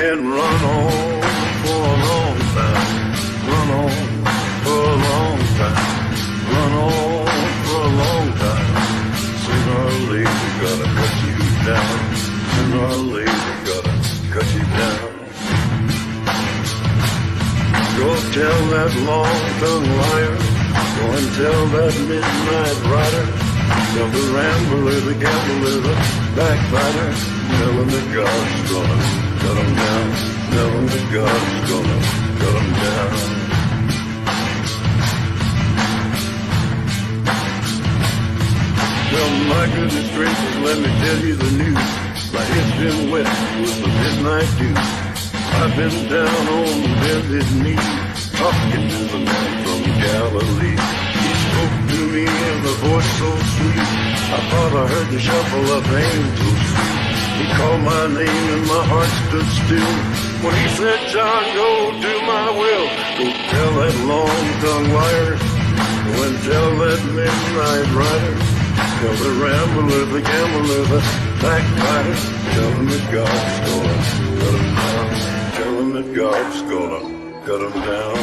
can run on for a long time. Run on for a long time. Run on for a long time. Sooner or later, gotta cut you down. Sooner or later, gotta cut you down. Go tell that long-tongued liar. Go and tell that midnight rider. Tell the rambler, the gambler, the backbiter. Tell him that God's gonna cut him down. Tell him that God's gonna cut him down. Well, my goodness gracious, let me tell you the news. My head's been wet with the midnight dew. I've been down on bended knee, talking to the man from Galilee. He spoke to me in a voice so sweet, I thought I heard the shuffle of angels' feet. He called my name and my heart stood still when he said, John, go do my will. Go tell that long-tongued liar. Go and tell that midnight rider. Tell the rambler, the gambler, the backbiter. Tell him that God's gonna cut him down. Tell him that God's gonna cut him down.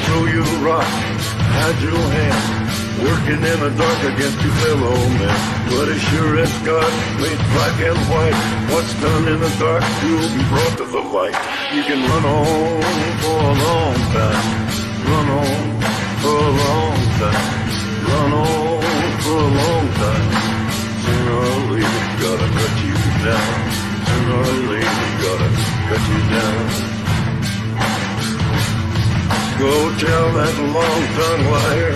Throw you a rock, hide your hand, working in the dark against your fellow man. But as sure as God made black and white, what's done in the dark will be brought to the light. You can run on for a long time, run on for a long time, run on for a long time. Sooner or later, gotta cut you down. Sooner or later, gotta cut you down. Go tell that long-tongued liar.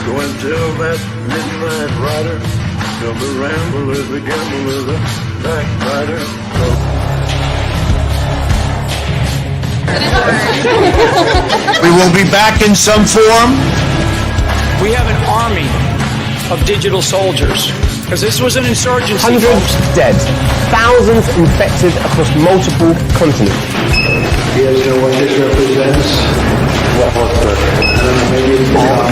Go and tell that midnight rider. Tell the rambler, the gambler, the backbiter. We will be back in some form. We have an army of digital soldiers, because this was an insurgency. Hundreds dead, thousands infected across multiple continents. You guys know what this represents? All the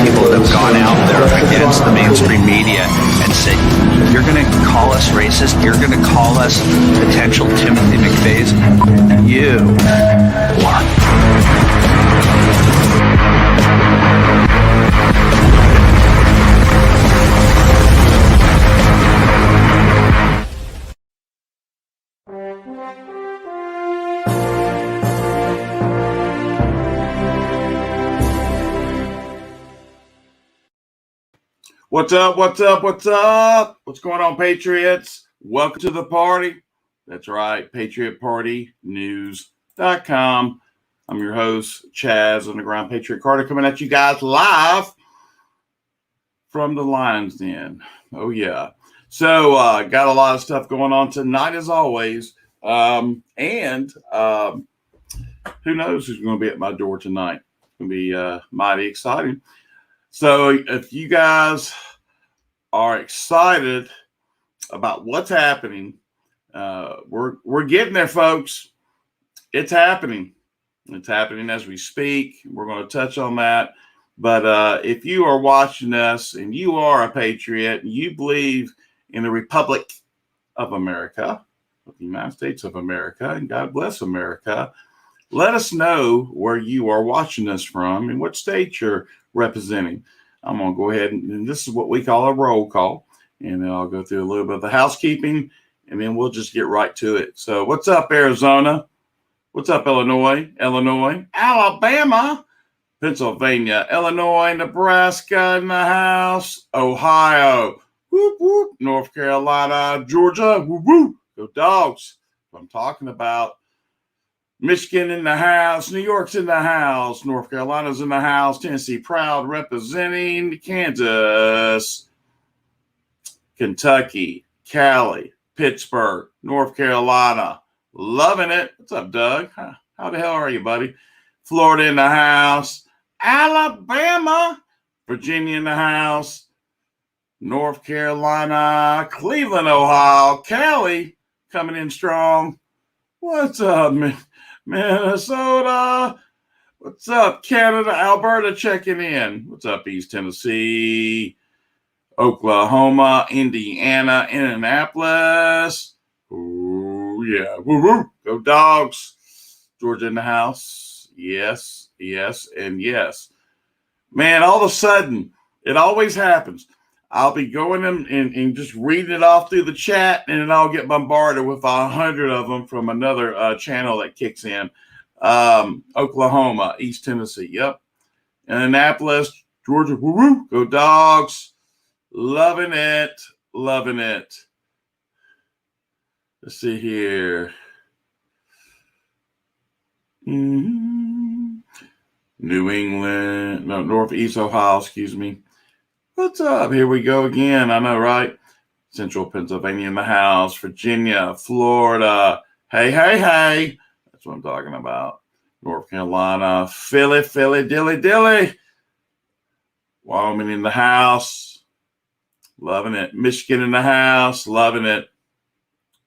people that have gone out there against the mainstream media and said, you're going to call us racist, you're going to call us potential Timothy McVeighs, you are. What's up? What's up? What's up? What's going on, Patriots? Welcome to the party. That's right, PatriotPartyNews.com. I'm your host, Chaz, Underground Patriot Carter, coming at you guys live from the Lion's Den. Oh, yeah. So, got a lot of stuff going on tonight, as always. And who knows who's going to be at my door tonight. It's going to be mighty exciting. So if you guys are excited about what's happening, we're getting there, folks. It's happening. It's happening as we speak. We're going to touch on that. But if you are watching us and you are a patriot and you believe in the Republic of America, the United States of America, and God bless America, let us know where you are watching us from and what state you're representing. I'm going to go ahead and this is what we call a roll call. And then I'll go through a little bit of the housekeeping and then we'll just get right to it. So what's up, Arizona? What's up, Illinois, Alabama, Pennsylvania, Illinois, Nebraska in the house, Ohio, whoop, whoop, North Carolina, Georgia, whoop, whoop, go Dogs. What I'm talking about. Michigan in the house, New York's in the house, North Carolina's in the house, Tennessee proud representing, Kansas, Kentucky, Cali, Pittsburgh, North Carolina, loving it. What's up, Doug? How the hell are you, buddy? Florida in the house, Alabama, Virginia in the house. North Carolina, Cleveland, Ohio, Cali coming in strong. What's up, Minnesota? What's up, Canada? Alberta checking in. What's up, East Tennessee, Oklahoma, Indiana, Indianapolis. Ooh, yeah. Woo, woo. Go Dogs. Georgia in the house. Yes, yes, and yes. Man, all of a sudden, it always happens. I'll be going and just reading it off through the chat, and then I'll get bombarded with 100 of them from another channel that kicks in. Oklahoma, East Tennessee, yep. Indianapolis, Georgia, woo-woo, go Dogs. Loving it, loving it. Let's see here. New England, no, Northeast Ohio, excuse me. What's up? Here we go again. I know, right? Central Pennsylvania in the house, Virginia, Florida. Hey, hey, hey. That's what I'm talking about. North Carolina, Philly, dilly. Wyoming in the house. Loving it. Michigan in the house. Loving it.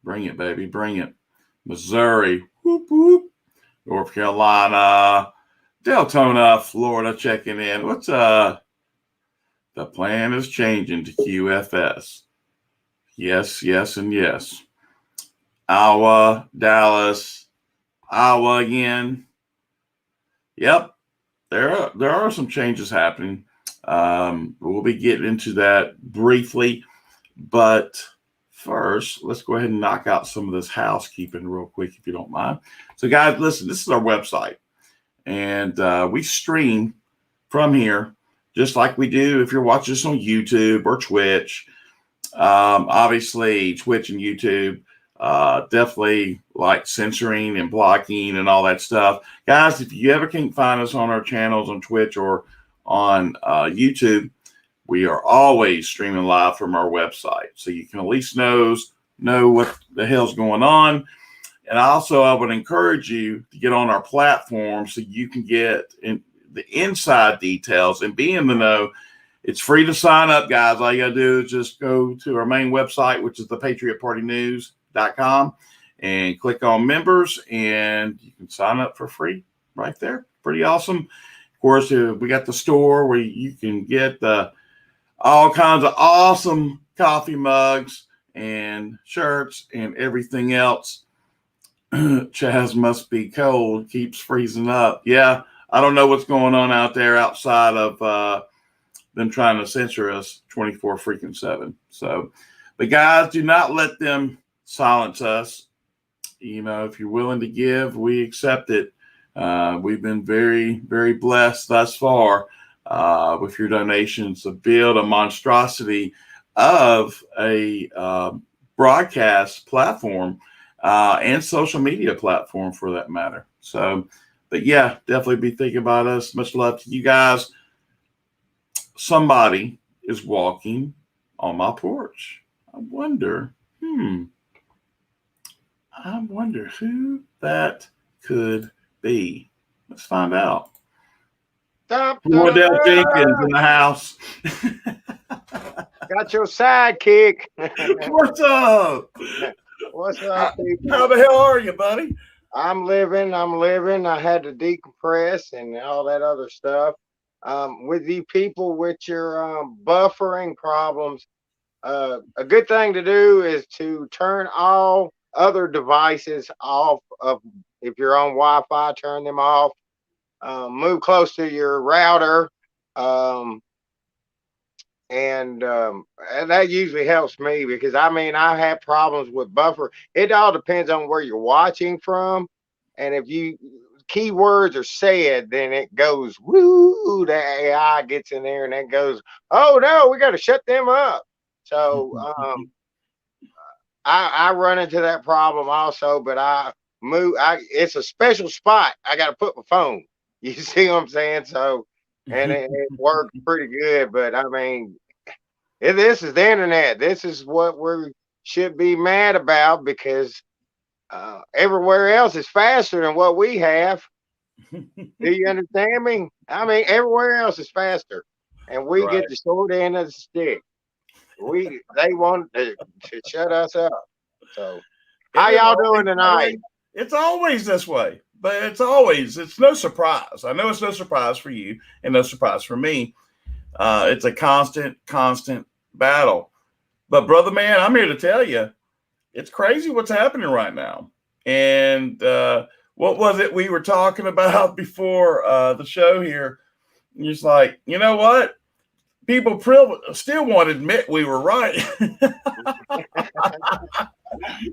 Bring it, baby. Bring it. Missouri. Whoop, whoop. North Carolina. Deltona, Florida checking in. What's up? The plan is changing to QFS. Yes, yes, and yes. Iowa, Dallas, Iowa again. Yep, there are some changes happening. We'll be getting into that briefly, but first, let's go ahead and knock out some of this housekeeping real quick, if you don't mind. So, guys, listen, this is our website, and we stream from here, just like we do if you're watching us on YouTube or Twitch. Obviously, Twitch and YouTube definitely like censoring and blocking and all that stuff. Guys, if you ever can't find us on our channels on Twitch or on YouTube, we are always streaming live from our website. So you can at least know what the hell's going on. And also, I would encourage you to get on our platform so you can get the inside details and be in the know. It's free to sign up, guys. All you got to do is just go to our main website, which is the patriotpartynews.com, and click on members, and you can sign up for free right there. Pretty awesome. Of course, we got the store where you can get all kinds of awesome coffee mugs and shirts and everything else. Chaz must be cold. Keeps freezing up. Yeah, I don't know what's going on out there outside of them trying to censor us 24/7. So, but guys, do not let them silence us. You know, if you're willing to give, we accept it. We've been very, very blessed thus far with your donations to build a monstrosity of a broadcast platform and social media platform for that matter. So, but yeah, definitely be thinking about us. Much love to you guys. Somebody is walking on my porch. I wonder who that could be. Let's find out. Wardell Jenkins in the house. Got your sidekick. What's up? What's up, people? How the hell are you, buddy? I'm living. I had to decompress and all that other stuff. With you people with your buffering problems, a good thing to do is to turn all other devices off. If you're on Wi-Fi, turn them off. Move close to your router, and that usually helps me because I have problems with buffer. It all depends on where you're watching from, and if you keywords are said, then it goes woo. The AI gets in there and it goes, oh no, we got to shut them up. So I run into that problem also, but it's a special spot. I got to put my phone. You see what I'm saying? So, and it works pretty good. But this is the internet. This is what we should be mad about because everywhere else is faster than what we have. Do you understand me? Everywhere else is faster. and we get the short end of the stick. They want to shut us up. So how y'all doing tonight? It's always this way, but it's no surprise. I know it's no surprise for you and no surprise for me. It's a constant battle. But brother man, I'm here to tell you, it's crazy what's happening right now. And what was it we were talking about before the show here? You're just like, you know what? People still won't admit we were right.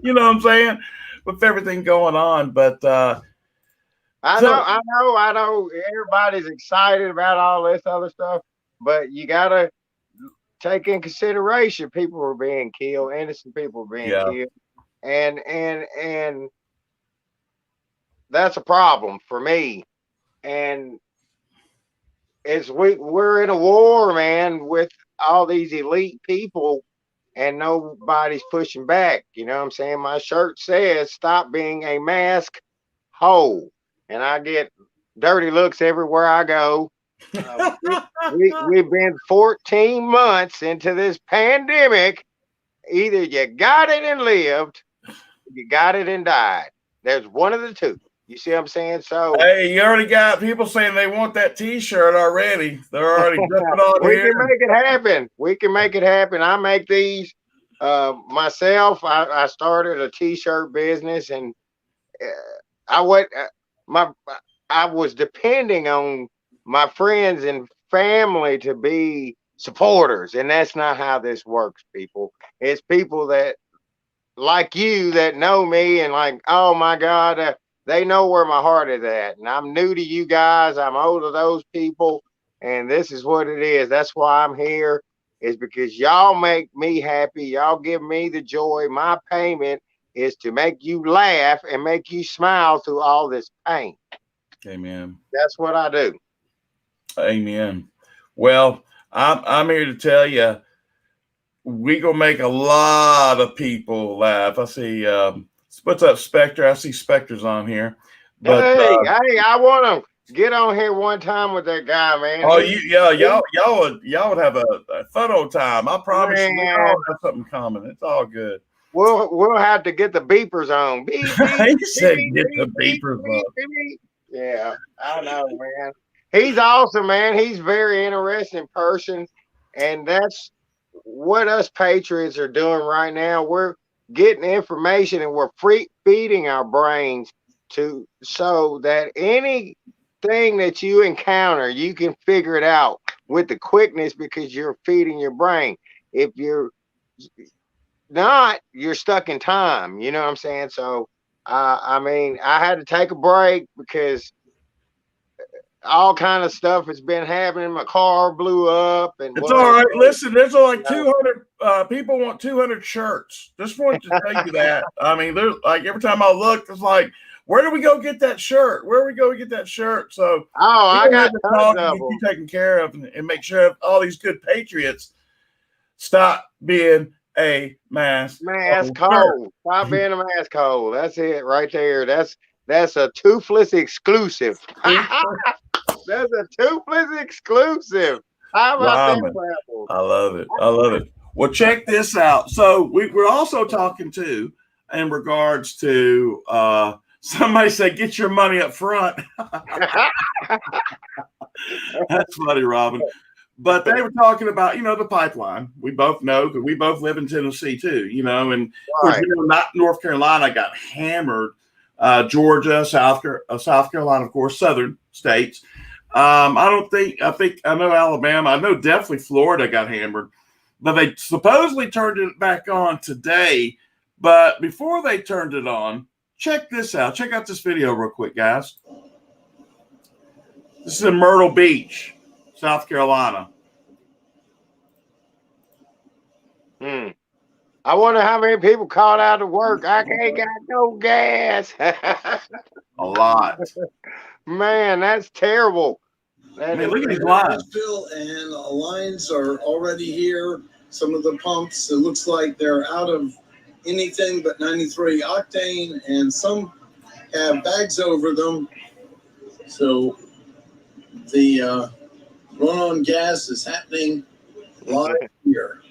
You know what I'm saying? With everything going on. But I know everybody's excited about all this other stuff, but you gotta take in consideration people are being killed, innocent people are being killed. And that's a problem for me. And we're in a war, man, with all these elite people, and nobody's pushing back. You know what I'm saying? My shirt says "Stop being a mask hole," and I get dirty looks everywhere I go. We've been 14 months into this pandemic. Either you got it and lived, you got it and died. There's one of the two. You see what I'm saying? So hey, you already got people saying they want that T-shirt already. They're already jumping on we here. can make it happen. We can make it happen. I make these myself. I started a T-shirt business, and I was depending on my friends and family to be supporters, and that's not how this works, people. It's people that like you that know me and like, oh my God, they know where my heart is at. And I'm new to you guys. I'm old to those people, and this is what it is. That's why I'm here, is because y'all make me happy. Y'all give me the joy. My payment is to make you laugh and make you smile through all this pain. Amen. That's what I do. Amen. Well, I'm here to tell you, we gonna make a lot of people laugh. I see. What's up, Spectre? I see Spectre's on here. But hey, I want to get on here one time with that guy, man. Oh, y'all would have a fun old time. I promise you, we all have something common. It's all good. We'll have to get the beepers on. Beep, beep, He said beep, get beep, the beep, beepers beep, on. beep, beep. Yeah, I know, man. He's awesome, man. He's a very interesting person, and that's what us patriots are doing right now. We're getting information, and we're feeding our brains so that anything that you encounter, you can figure it out with the quickness, because you're feeding your brain. If you're not, you're stuck in time. You know what I'm saying? So I mean, I had to take a break because all kind of stuff has been happening. My car blew up, and it's all right. Listen, there's like 200 people want 200 shirts. Just wanted to tell you that. I mean, there's like every time I look, it's like, where do we go get that shirt? Where do we go get that shirt? So I got tons of you taken care of, and make sure all these good patriots stop being a mask hole. Stop being a mask hole. That's it right there. That's a toothless exclusive. That's a toothless exclusive. How about that? I love it. I love it. Well, check this out. So we're also talking to, in regards to, somebody said, get your money up front. That's funny, Robin. But they were talking about, the pipeline. We both know, because we both live in Tennessee too, and of course, not North Carolina got hammered. Georgia, South Carolina, of course, southern states. I know Alabama. I know definitely Florida got hammered, but they supposedly turned it back on today. But before they turned it on, check this out. Check out this video real quick, guys. This is in Myrtle Beach, South Carolina. I wonder how many people called out to work. I ain't got no gas. A lot. Man, that's terrible. Look at these lines. And lines are already here. Some of the pumps, it looks like they're out of anything but 93 octane, and some have bags over them. So the run on gas is happening live here.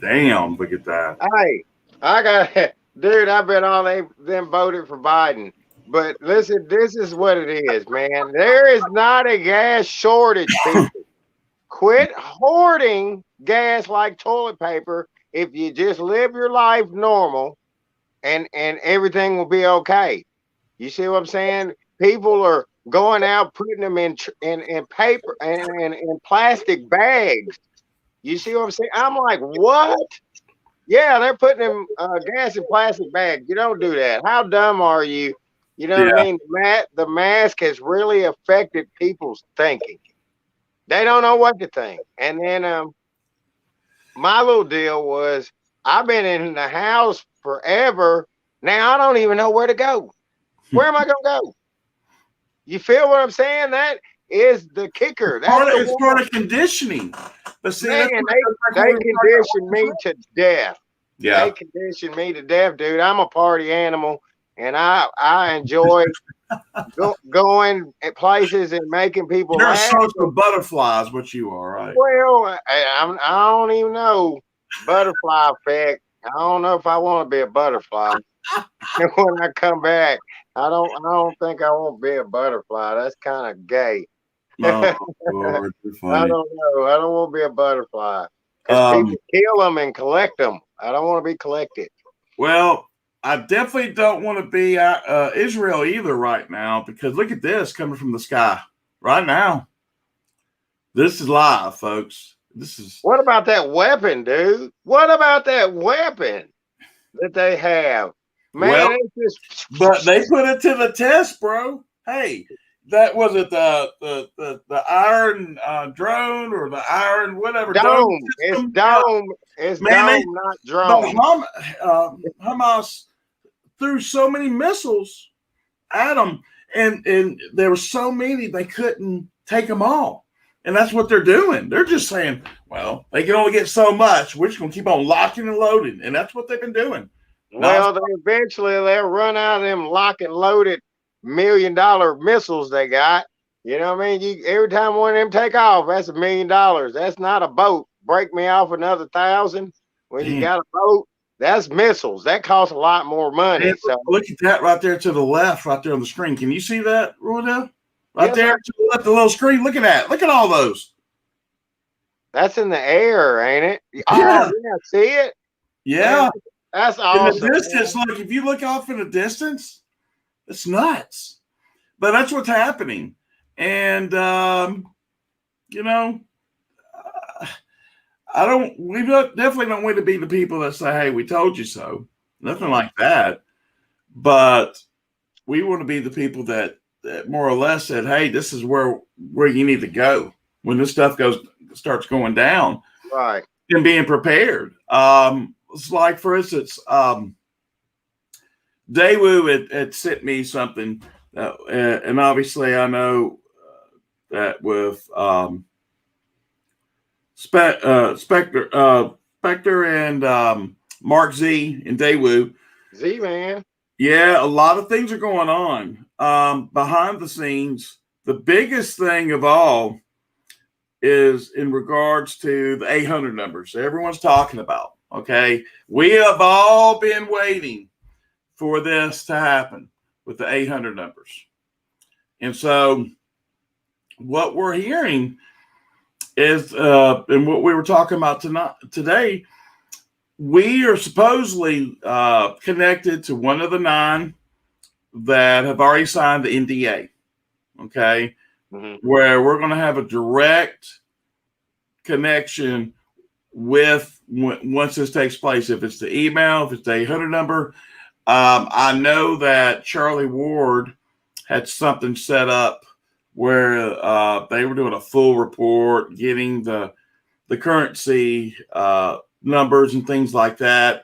Damn, look at that. Hey, I got, dude, I bet all them voted for Biden. But listen, this is what it is, man. There is not a gas shortage, people. Quit hoarding gas like toilet paper. If you just live your life normal, and everything will be okay. You see what I'm saying? People are going out putting them in paper and in plastic bags. You see what I'm saying? I'm like, what? Yeah, they're putting them gas in plastic bags. You don't do that. How dumb are you? You know what I mean? The mask has really affected people's thinking. They don't know what to think. And then my little deal was, I've been in the house forever. Now I don't even know where to go. Where am I going to go? You feel what I'm saying? That is the kicker. It's part of conditioning. But see, man, they conditioned me to death. Yeah. They conditioned me to death, dude. I'm a party animal, and I enjoy going at places and making people You're laugh. a social butterfly is what you are, right? Well, I don't even know. Butterfly effect. I don't know if I want to be a butterfly. When I come back, I don't think I want to be a butterfly. That's kind of gay. Oh, Lord, you're funny. I don't know. I don't want to be a butterfly because people kill them and collect them. I don't want to be collected. Well, I definitely don't want to be Israel either right now, because look at this coming from the sky right now. This is live, folks. This is. What about that weapon, dude? What about that weapon that they have? Man, Well, it's just. But they put it to the test, bro. Hey, that was it. The iron drone or the iron whatever Dome. It's dome. It's dome, not drone. Hamas threw so many missiles at them, and there were so many they couldn't take them all. And that's what they're doing. They're just saying, well, they can only get so much. We're just going to keep on locking and loading. And that's what they've been doing. Well, they'll run out of them lock and loaded $1 million missiles they got. You know what I mean? Every time one of them take off, that's $1 million. That's not a boat. Break me off another 1,000. When you got a boat, that's missiles. That costs a lot more money. So look at that right there to the left, right there on the screen. Can you see that, Rodell? Right there to the left, the little screen. Look at that. Look at all those. That's in the air, ain't it? Yeah. Oh, yeah. See it? Yeah. That's awesome. In the distance, look, if you look off in the distance, it's nuts. But that's what's happening. And, you know, we definitely don't want to be the people that say, hey, we told you so. Nothing like that. But we want to be the people that more or less said, hey, this is where you need to go when this stuff starts going down. Right. And being prepared. It's like, for instance, Daewoo had sent me something, and obviously I know that with Spectre and Mark Z and Daewoo. Z, man. Yeah, a lot of things are going on behind the scenes. The biggest thing of all is in regards to the 800 numbers everyone's talking about. Okay, we have all been waiting for this to happen with the 800 numbers. And so what we're hearing is, and what we were talking about today, we are supposedly connected to one of the 9 that have already signed the NDA, okay, where we're going to have a direct connection with once this takes place. If it's the email, if it's the 800 number. I know that Charlie Ward had something set up where they were doing a full report, getting the currency numbers and things like that.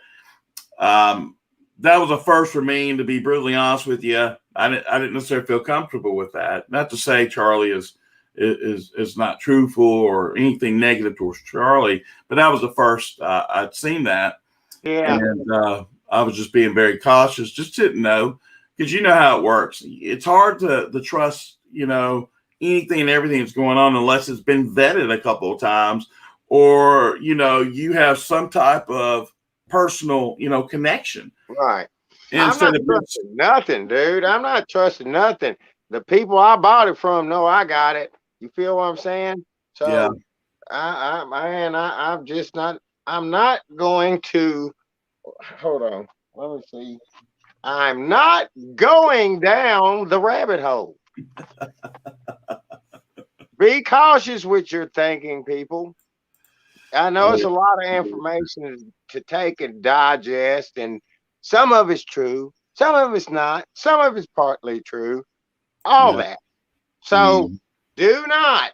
That was a first for me, and to be brutally honest with you, I didn't necessarily feel comfortable with that. Not to say Charlie is not truthful or anything negative towards Charlie, but that was the first I'd seen that. Yeah. And I was just being very cautious, just didn't know, because you know how it works. It's hard to trust, anything and everything that's going on unless it's been vetted a couple of times, or you have some type of personal connection. Right. I'm Instead not of trusting nothing, dude. I'm not trusting nothing. The people I bought it from know I got it. You feel what I'm saying? So yeah. I'm just not. I'm not going to. Hold on. Let me see. I'm not going down the rabbit hole. Be cautious with your thinking, people. I know it's a lot of information to take and digest, and some of it's true, some of it's not, some of it's partly true, all that. So do not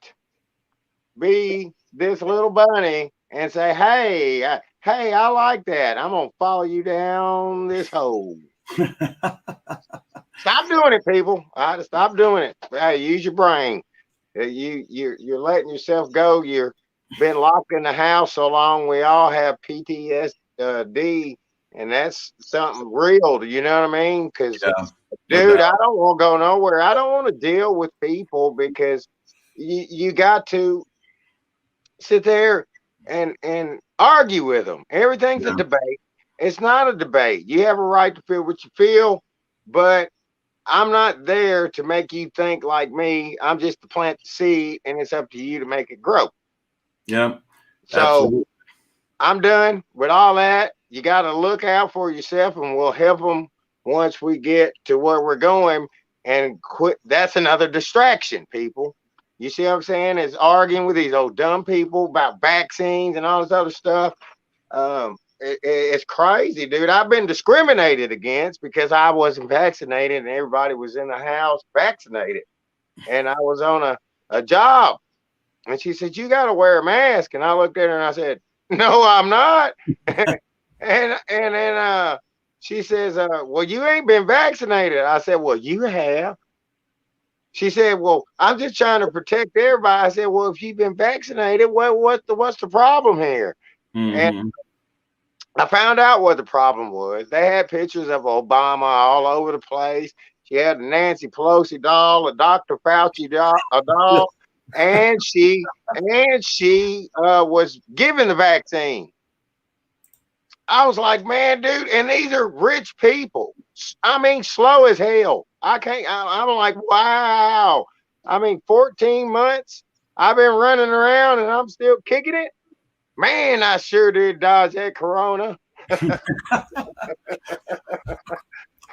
be this little bunny and say, hey, I like that. I'm going to follow you down this hole. Stop doing it, people. Stop doing it. Hey, use your brain. You're letting yourself go. You're been locked in the house so long. We all have PTSD, and that's something real. You know what I mean? Because, dude, I don't want to go nowhere. I don't want to deal with people because you got to sit there and argue with them. Everything's a debate. It's not a debate. You have a right to feel what you feel, but I'm not there to make you think like me. I'm just to plant the seed, and it's up to you to make it grow. Yeah. So absolutely. I'm done with all that. You got to look out for yourself, and we'll help them once we get to where we're going and quit. That's another distraction, people. You see what I'm saying? Is arguing with these old dumb people about vaccines and all this other stuff. It's crazy, dude. I've been discriminated against because I wasn't vaccinated and everybody was in the house vaccinated. And I was on a job. And she said, you got to wear a mask. And I looked at her and I said, no, I'm not. and then she says, well, you ain't been vaccinated. I said, well, you have. She said, well, I'm just trying to protect everybody. I said, well, if you've been vaccinated, what's the problem here? And I found out what the problem was. They had pictures of Obama all over the place. She had a Nancy Pelosi doll, a Dr. Fauci doll, and she was given the vaccine. I was like, man, dude, and these are rich people. I mean, slow as hell. I'm like, wow. I mean, 14 months I've been running around and I'm still kicking it. Man, I sure did dodge that corona.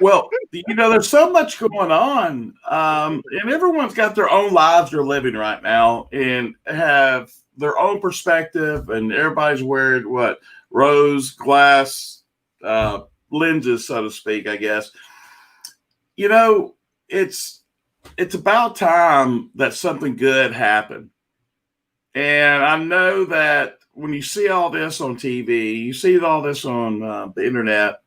Well, there's so much going on, and everyone's got their own lives they're living right now and have their own perspective, and everybody's wearing rose glass lenses, so to speak, I guess. It's about time that something good happened. And I know that when you see all this on TV, you see all this on the internet,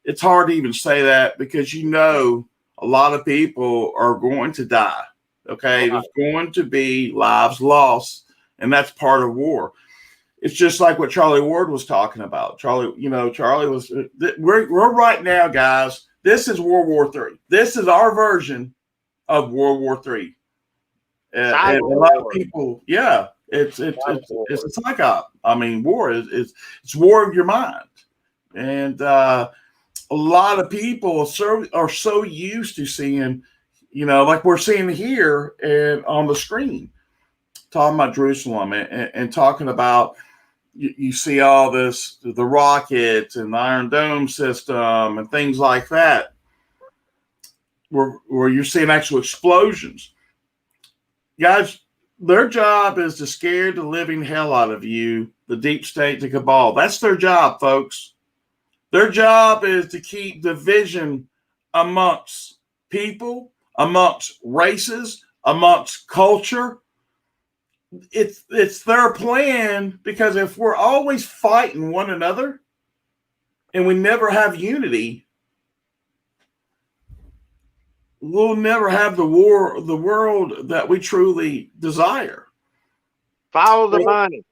it's hard to even say that because a lot of people are going to die. Okay, there's going to be lives lost, and that's part of war. It's just like what Charlie Ward was talking about. Charlie was. We're right now, guys. This is World War III. This is our version of World War III. And a lot of people, it's a psyop. I mean, war is it's war of your mind, and a lot of people are so used to seeing, like we're seeing here and on the screen, talking about Jerusalem and talking about you see all this, the rockets and the Iron Dome system and things like that, where you're seeing actual explosions. Guys, their job is to scare the living hell out of you, the deep state, the cabal. That's their job, folks. Their job is to keep division amongst people, amongst races, amongst culture. It's their plan, because if we're always fighting one another and we never have unity, we'll never have the world that we truly desire. Follow the money.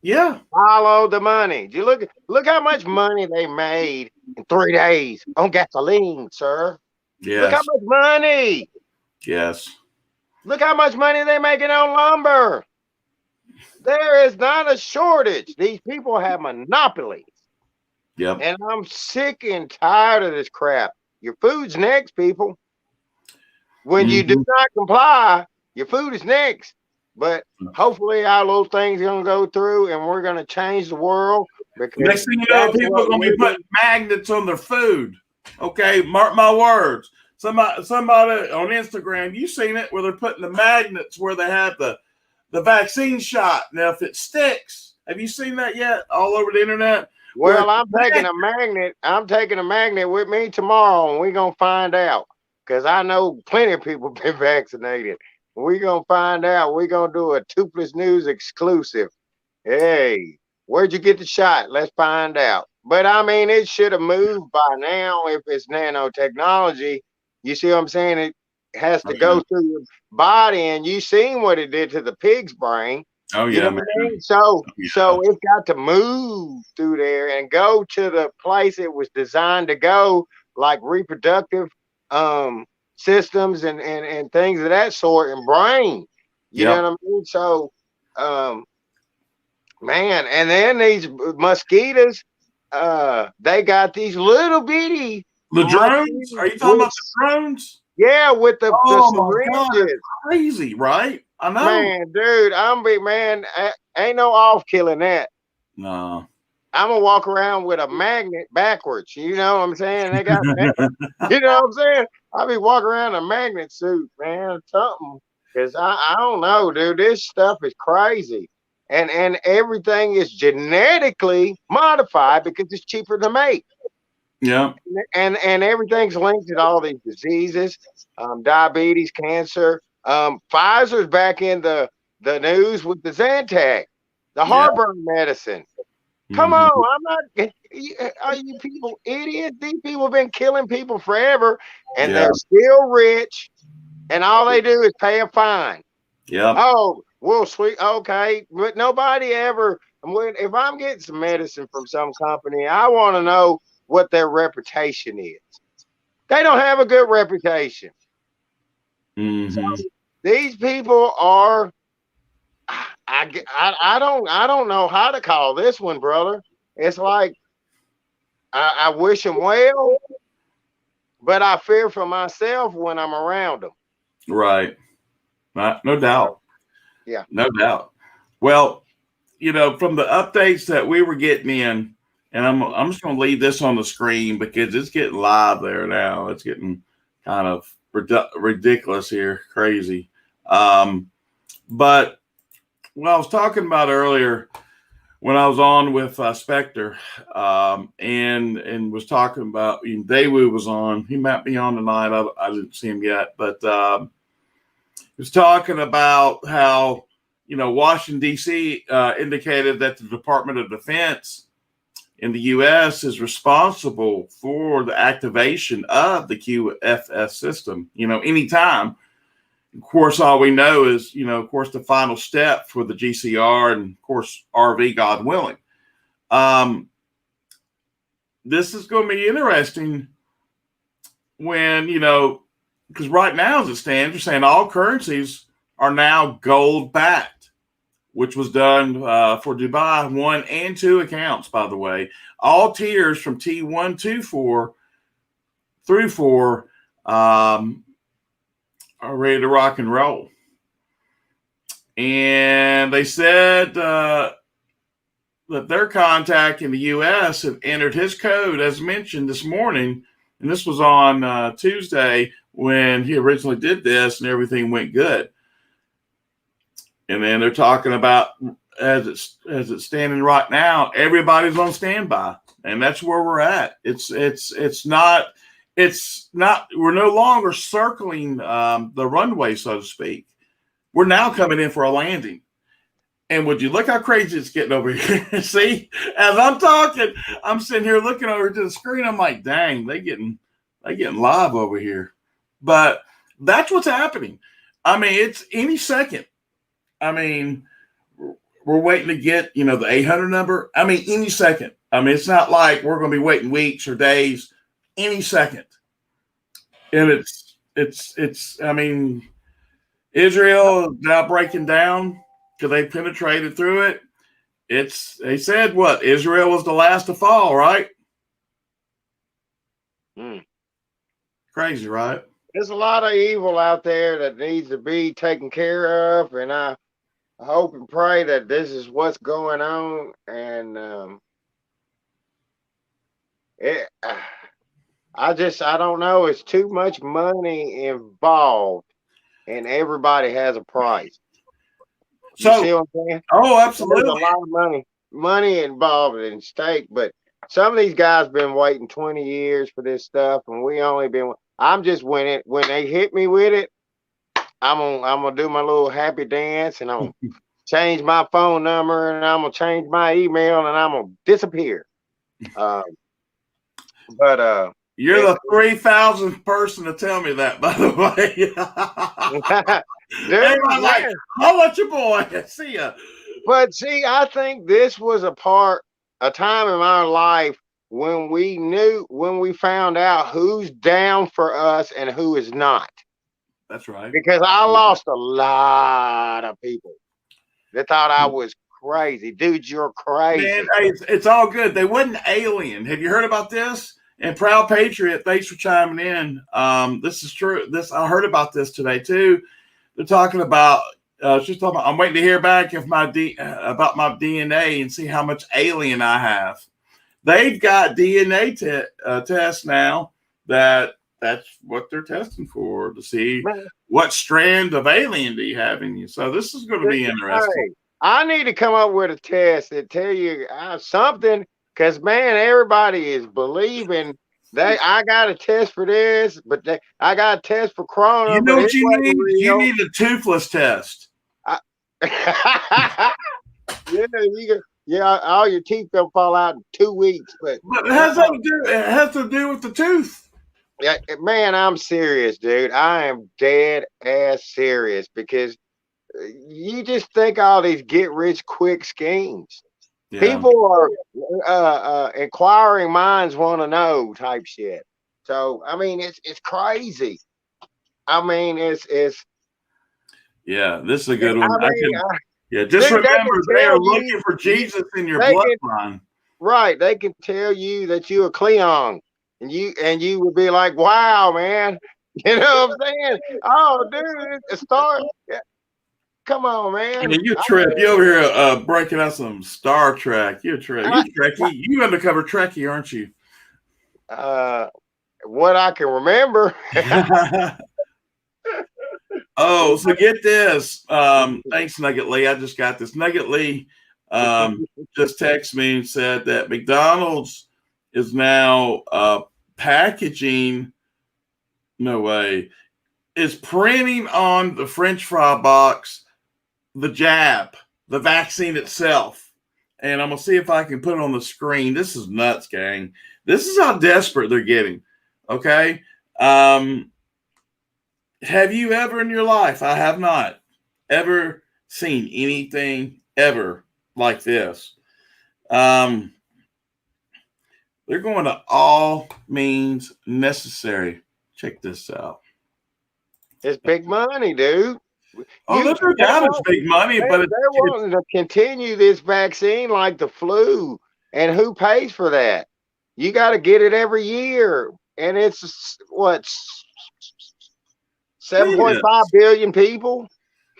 Yeah. Follow the money. You look how much money they made in 3 days on gasoline, sir. Yes. Look how much money. Yes. Look how much money they're making on lumber. There is not a shortage. These people have monopolies. Yep. And I'm sick and tired of this crap. Your food's next, people. When you do not comply, your food is next. But hopefully our little thing's going to go through and we're going to change the world. Next thing you know, people are going to be putting magnets on their food. Okay, mark my words. Somebody on Instagram, you seen it, where they're putting the magnets where they have the vaccine shot. Now, if it sticks, have you seen that yet? All over the internet. Well, I'm taking a magnet. I'm taking a magnet with me tomorrow, and we're gonna find out. Because I know plenty of people been vaccinated. We're gonna find out. We're gonna do a Toothless News exclusive. Hey, where'd you get the shot? Let's find out. But I mean, it should have moved by now if it's nanotechnology. You see what I'm saying? It has to go through your body, and you seen what it did to the pig's brain. Oh, yeah. You know what I mean? So it's got to move through there and go to the place it was designed to go, like reproductive systems and things of that sort, and brain. You know what I mean? So, man, and then these mosquitoes, they got these little bitty. The drones? Are you talking about the drones? Yeah, with the syringes. Crazy, right? I know. Man, dude, ain't no off killing that. No. I'm gonna walk around with a magnet backwards. You know what I'm saying? They got, you know what I'm saying? I'll be walking around in a magnet suit, man, something. Because I don't know, dude. This stuff is crazy. And everything is genetically modified because it's cheaper to make. Yeah. And everything's linked to all these diseases, diabetes, cancer. Pfizer's back in the news with the Zantac, the heartburn medicine. Come on, I'm not. Are you people idiots? These people have been killing people forever, and they're still rich, and all they do is pay a fine. Yeah. Oh, well, sweet. Okay, but nobody ever. If I'm getting some medicine from some company, I want to know what their reputation is. They don't have a good reputation. So these people are. I don't know how to call this one, brother. It's like I wish them well, but I fear for myself when I'm around them. Right. No doubt. Yeah. No doubt. Well, you know, from the updates that we were getting in, and I'm just going to leave this on the screen because it's getting live there now. It's getting kind of ridiculous here, crazy. But what I was talking about earlier when I was on with Spectre and was talking about, Daewoo was on. He might be on tonight. I didn't see him yet, but he was talking about how, Washington, D.C. Indicated that the Department of Defense in the U.S. is responsible for the activation of the QFS system, anytime. Of course, all we know is, of course, the final step for the GCR and, of course, RV, God willing. This is going to be interesting when, because right now as it stands, you're saying all currencies are now gold backed, which was done for Dubai 1 and 2 accounts, by the way. All tiers from T1 to 4 through 4 are ready to rock and roll. And they said that their contact in the U.S. have entered his code, as mentioned this morning. And this was on Tuesday when he originally did this and everything went good. And then they're talking about, as it's standing right now, everybody's on standby. And that's where we're at. It's not, we're no longer circling the runway, so to speak. We're now coming in for a landing. And would you look how crazy it's getting over here? See, as I'm talking, I'm sitting here looking over to the screen. I'm like, dang, they getting live over here. But that's what's happening. I mean, it's any second. I mean, we're waiting to get, the 800 number. I mean, any second. I mean, it's not like we're going to be waiting weeks or days. Any second. And it's, I mean, Israel is now breaking down because they penetrated through it. They said what? Israel was the last to fall, right? Crazy, right? There's a lot of evil out there that needs to be taken care of, and I hope and pray that this is what's going on. And I don't know. It's too much money involved, and everybody has a price. You see what I'm saying? Oh, absolutely. There's a lot of money involved in stake, but some of these guys been waiting 20 years for this stuff, and we only been. I'm just when they hit me with it, I'm gonna do my little happy dance, and I'm gonna change my phone number, and I'm gonna change my email, and I'm gonna disappear. You're the 3,000th person to tell me that, by the way. Dude, like, how about your boy? See ya. But see, I think this was a time in our life when we found out who's down for us and who is not. That's right. Because I lost a lot of people that thought I was crazy. Dude, you're crazy. Man, it's all good. They wasn't alien. Have you heard about this? And Proud Patriot, thanks for chiming in. This is true. I heard about this today too. They're talking about. She's talking about. I'm waiting to hear back about my DNA and see how much alien I have. They've got DNA tests now. That's what they're testing for, to see what strand of alien do you have in you. So this is going to be interesting. I need to come up with a test that tell you something. Because, man, everybody is believing that I got a test for this, but I got a test for corona. You know what you need? You need a toothless test. Yeah, all your teeth will fall out in 2 weeks. But it has to do with the tooth. Yeah, man, I'm serious, dude. I am dead ass serious, because you just think all these get rich quick schemes. Yeah. People are inquiring minds want to know type shit. So I mean, it's crazy. I mean, it's yeah. This is a good one. Just remember, they are looking for Jesus in your bloodline. Right? They can tell you that you're a Cleon, and you would be like, "Wow, man!" You know what I'm saying? Oh, dude, it's a star. Yeah. Come on, man. You trip. You over here breaking out some Star Trek. You're trip. You Trekkie. You undercover Trekkie, aren't you? What I can remember. Oh, so get this. Thanks, Nugget Lee. I just got this. Nugget Lee just texted me and said that McDonald's is now packaging. No way. Is printing on the French fry box the jab, the vaccine itself. And I'm going to see if I can put it on the screen. This is nuts, gang. This is how desperate they're getting. Okay. Have you ever in your life, I have not ever seen anything ever like this. They're going to all means necessary. Check this out. It's big money, dude. No doubt it's big money, but they're wanting to continue this vaccine like the flu. And who pays for that? You got to get it every year. And it's what, 7.5 billion people?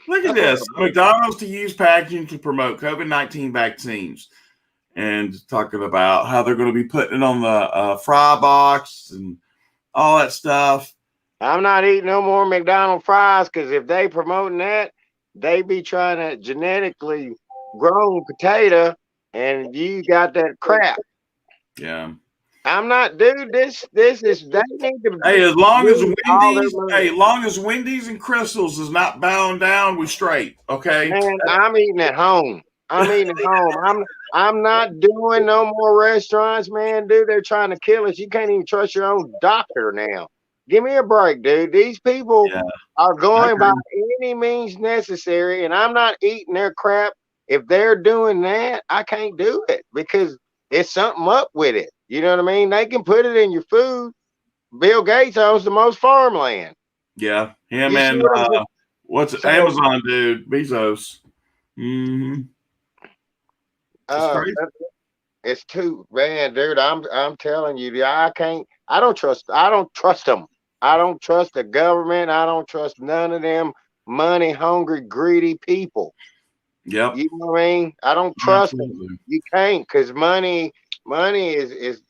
Look at this. McDonald's to use packaging to promote COVID-19 vaccines. And talking about how they're going to be putting it on the fry box and all that stuff. I'm not eating no more McDonald's fries, because if they promoting that, they be trying to genetically grow potato, and you got that crap. Yeah. I'm not, dude. This is they need to. Hey, as long as Wendy's and Crystals is not bowing down, we straight. Okay. Man, I'm eating at home. I'm not doing no more restaurants, man. Dude, they're trying to kill us. You can't even trust your own doctor now. Give me a break, dude. These people are going by any means necessary, and I'm not eating their crap. If they're doing that, I can't do it, because it's something up with it. You know what I mean? They can put it in your food. Bill Gates owns the most farmland. Yeah, What's it? Amazon, dude? Bezos. Mm-hmm. It's crazy. It's too, man, dude. I'm telling you, I don't trust them. I don't trust the government. I don't trust none of them money hungry, greedy people. Yep. You know what I mean? I don't trust them. You can't, because money is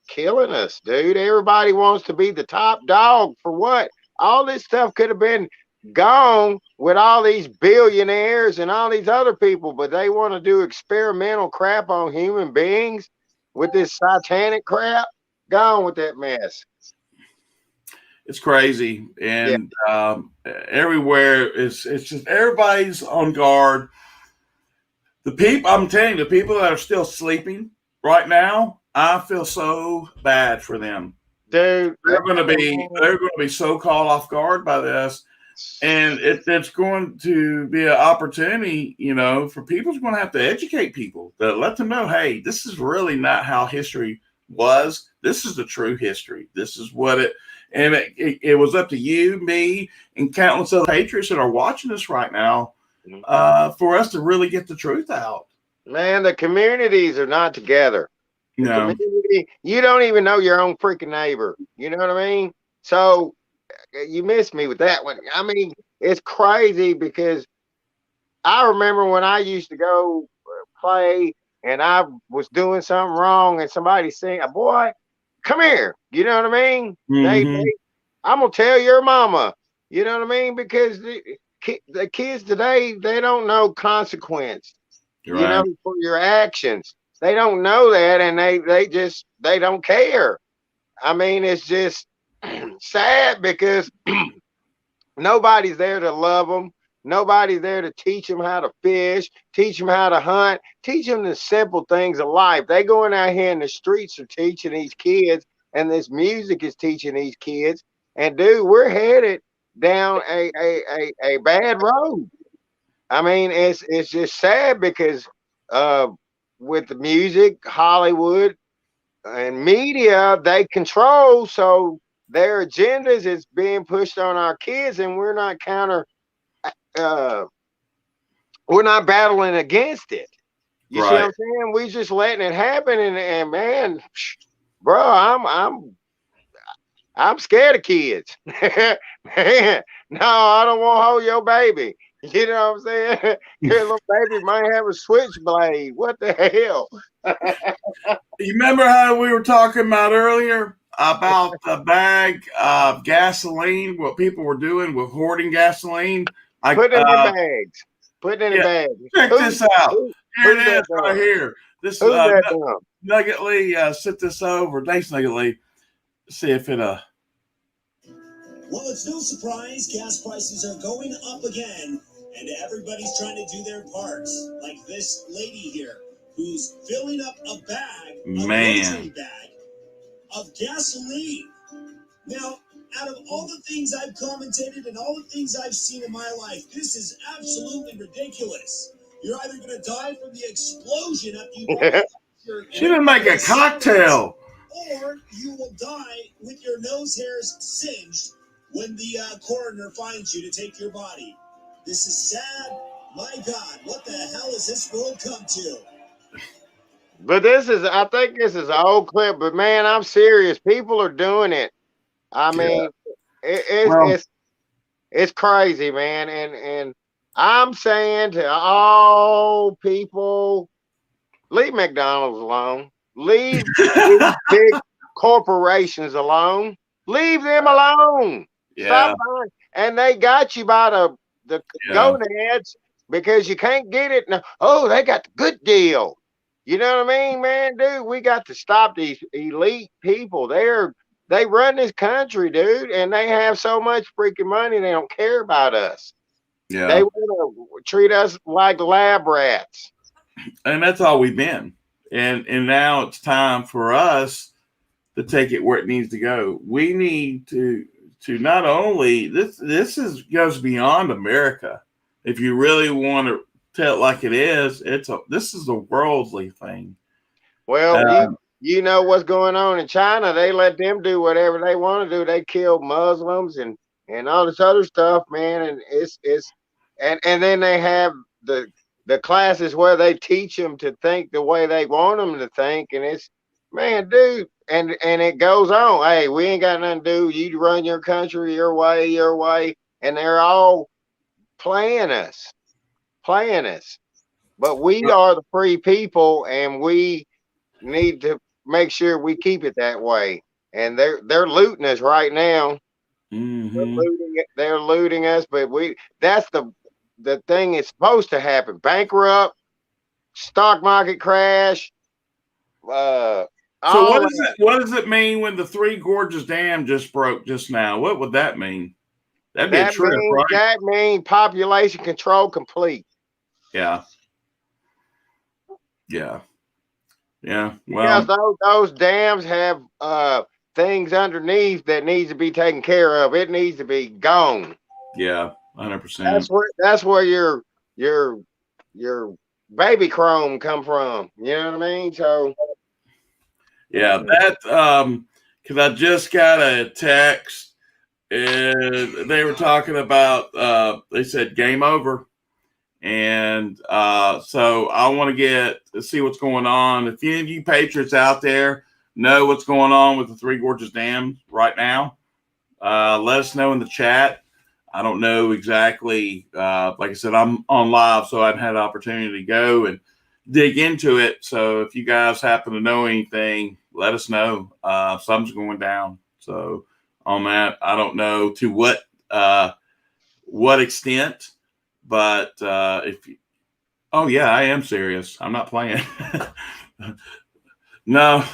killing us, dude. Everybody wants to be the top dog for what? All this stuff could have been gone with all these billionaires and all these other people, but they want to do experimental crap on human beings with this satanic crap. Gone with that mess. It's crazy, and everywhere it's just everybody's on guard. I'm telling you, the people that are still sleeping right now, I feel so bad for them, dude. They're going to be so caught off guard by this, and it's going to be an opportunity, for people's going to have to educate people to let them know, hey, this is really not how history was. This is the true history. This is what it. And it was up to you, me, and countless other patriots that are watching us right now for us to really get the truth out. Man, the communities are not together. Community, you don't even know your own freaking neighbor. You know what I mean? So you missed me with that one. I mean, it's crazy because I remember when I used to go play and I was doing something wrong and somebody saying, boy, come here. You know what I mean? Mm-hmm. I'm going to tell your mama. You know what I mean? Because the kids today, they don't know consequence, right. For your actions. They don't know that, and they don't care. I mean, it's just sad because nobody's there to love them. Nobody's there to teach them how to fish, teach them how to hunt, teach them the simple things of life. They going out here in the streets are teaching these kids, and this music is teaching these kids. And dude, we're headed down a bad road. I mean, it's just sad because with the music, Hollywood, and media, they control, so their agendas is being pushed on our kids, and we're not we're not battling against it. You see what I'm saying? We just letting it happen, and man, bro, I'm scared of kids. Man, no, I don't want to hold your baby. You know what I'm saying? Your little baby might have a switchblade. What the hell? You remember how we were talking about earlier about the bag of gasoline, what people were doing with hoarding gasoline? Put it in the bags. Put it in the bags. Check this out. Here it is right here. This Nugget Lee, sit this over. Thanks, Nugget Lee. See if it Well, it's no surprise gas prices are going up again, and everybody's trying to do their parts. Like this lady here, who's filling up a bag, a grocery bag of gasoline. Now, out of all the things I've commentated and all the things I've seen in my life, this is absolutely ridiculous. You're either going to die from the explosion after you she didn't make a cocktail, or you will die with your nose hairs singed when the coroner finds you to take your body. This is sad. My God, what the hell has this world come to? But I think this is an old clip, but man, I'm serious. People are doing it. I mean, it's crazy, man. And I'm saying to all people, leave McDonald's alone. Leave these big corporations alone. Leave them alone. Stop buying. And they got you by the gonads because you can't get it. Now, oh, they got the good deal. You know what I mean, man? Dude, we got to stop these elite people. They run this country, dude, and they have so much freaking money they don't care about us. Yeah. They want to treat us like lab rats. And that's all we've been. And now it's time for us to take it where it needs to go. We need to not only this goes beyond America. If you really want to tell it like it is, this is a worldly thing. Well, you know what's going on in China. They let them do whatever they want to do. They kill Muslims and and all this other stuff, man. And and then they have the classes where they teach them to think the way they want them to think, and it's, man, dude, and it goes on. Hey, we ain't got nothing to do. You run your country your way, and they're all playing us. But we are the free people, and we need to make sure we keep it that way. And they're looting us right now. They're looting us, but that's the thing is supposed to happen. Bankrupt, stock market crash. So what does it mean when the Three Gorges Dam just broke just now? What would that mean? That'd be a trip, right? That means population control complete. Yeah. Well, because those dams have things underneath that needs to be taken care of. It needs to be gone. Yeah, 100%. That's where your baby chrome come from. You know what I mean? So yeah, that because I just got a text and they were talking about they said game over. And so I want to see what's going on. If any of you patriots out there know what's going on with the Three Gorges Dam right now, let us know in the chat. I don't know exactly. Like I said, I'm on live, so I haven't had an opportunity to go and dig into it. So if you guys happen to know anything, let us know. Something's going down. So on that, I don't know to what extent. But if you, oh yeah, I am serious. I'm not playing. No,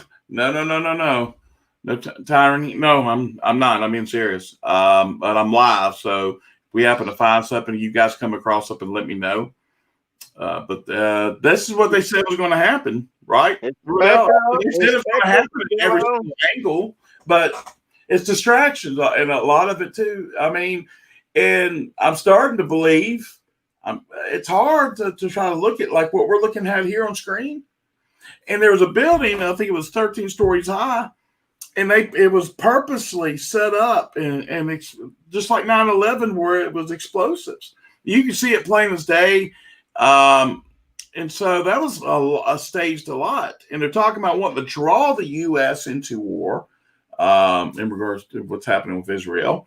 tyranny. No, I'm not. I'm being serious. But I'm live, so if we happen to find something, you guys come across something, let me know. But this is what they said was going to happen, right? They said it's going to happen in every single angle, but it's distractions and a lot of it too. I mean, and I'm starting to believe. It's hard to try to look at like what we're looking at here on screen. And there was a building, I think it was 13 stories high, and it was purposely set up and just like 9/11 where it was explosives. You can see it plain as day. And so that was a staged a lot. And they're talking about wanting to draw the U.S. into war in regards to what's happening with Israel.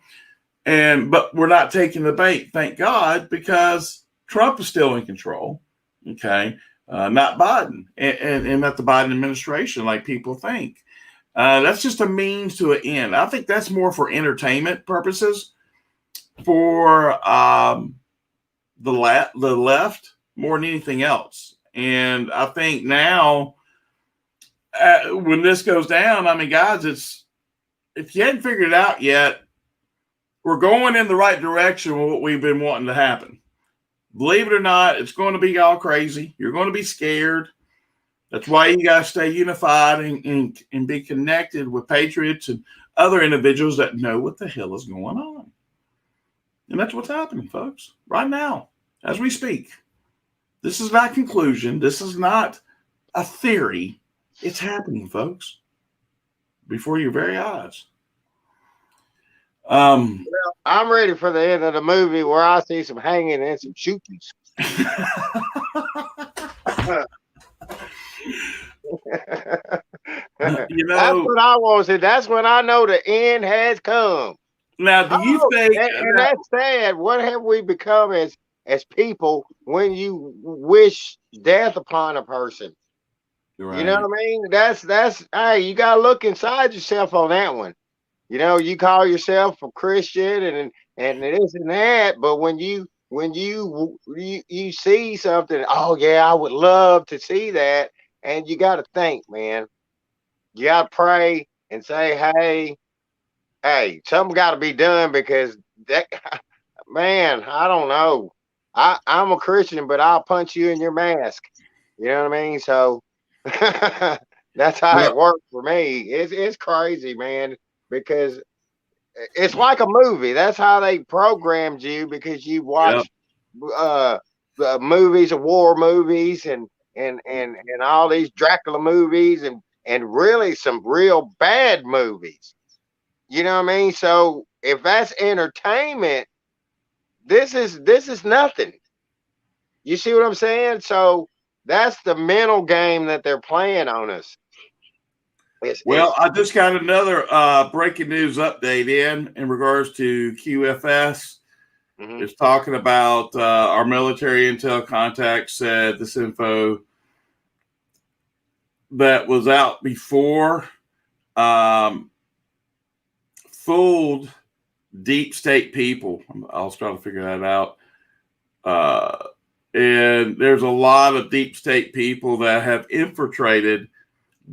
But we're not taking the bait, thank God, because Trump is still in control, okay? Not Biden, and not the Biden administration like people think. That's just a means to an end. I think that's more for entertainment purposes for the left more than anything else. And I think now when this goes down, I mean, guys, if you hadn't figured it out yet, we're going in the right direction with what we've been wanting to happen. Believe it or not, it's going to be all crazy. You're going to be scared. That's why you got to stay unified and be connected with patriots and other individuals that know what the hell is going on. And that's what's happening, folks, right now, as we speak. This is not conclusion. This is not a theory. It's happening, folks, before your very eyes. Well, I'm ready for the end of the movie where I see some hanging and some shootings. That's what I want to say. That's when I know the end has come. Now, do you think? And that's sad. What have we become as people when you wish death upon a person? Right. You know what I mean? That's hey, you gotta look inside yourself on that one. You know, you call yourself a Christian and this and that, but when you see something, oh yeah, I would love to see that, and you got to think, man. You got to pray and say, hey, something got to be done because that, man, I don't know. I'm a Christian, but I'll punch you in your mask. You know what I mean? So that's how it works for me. It's crazy, man. Because it's like a movie. That's how they programmed you, because you watch movies, war movies, and all these Dracula movies, and really some real bad movies. You know what I mean? So if that's entertainment, this is nothing. You see what I'm saying? So that's the mental game that they're playing on us. Well, I just got another breaking news update in regards to QFS. Mm-hmm. It's talking about our military intel contact said this info that was out before fooled deep state people. I'll try to figure that out. And there's a lot of deep state people that have infiltrated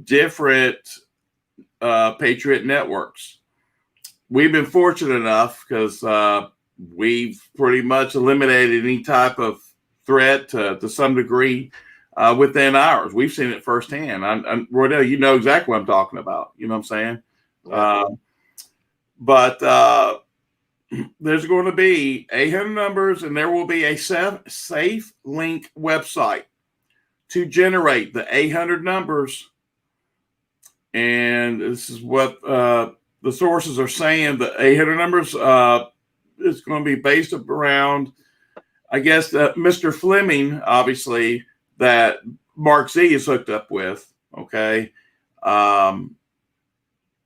different Patriot networks. We've been fortunate enough because we've pretty much eliminated any type of threat to some degree within ours. We've seen it firsthand. I'm Roydell, you know exactly what I'm talking about. You know what I'm saying? Yeah. But there's going to be 800 numbers, and there will be a safe link website to generate the 800 numbers. And this is what the sources are saying. The 800 numbers is going to be based around, I guess, Mr. Fleming, obviously, that Mark Z is hooked up with. Okay.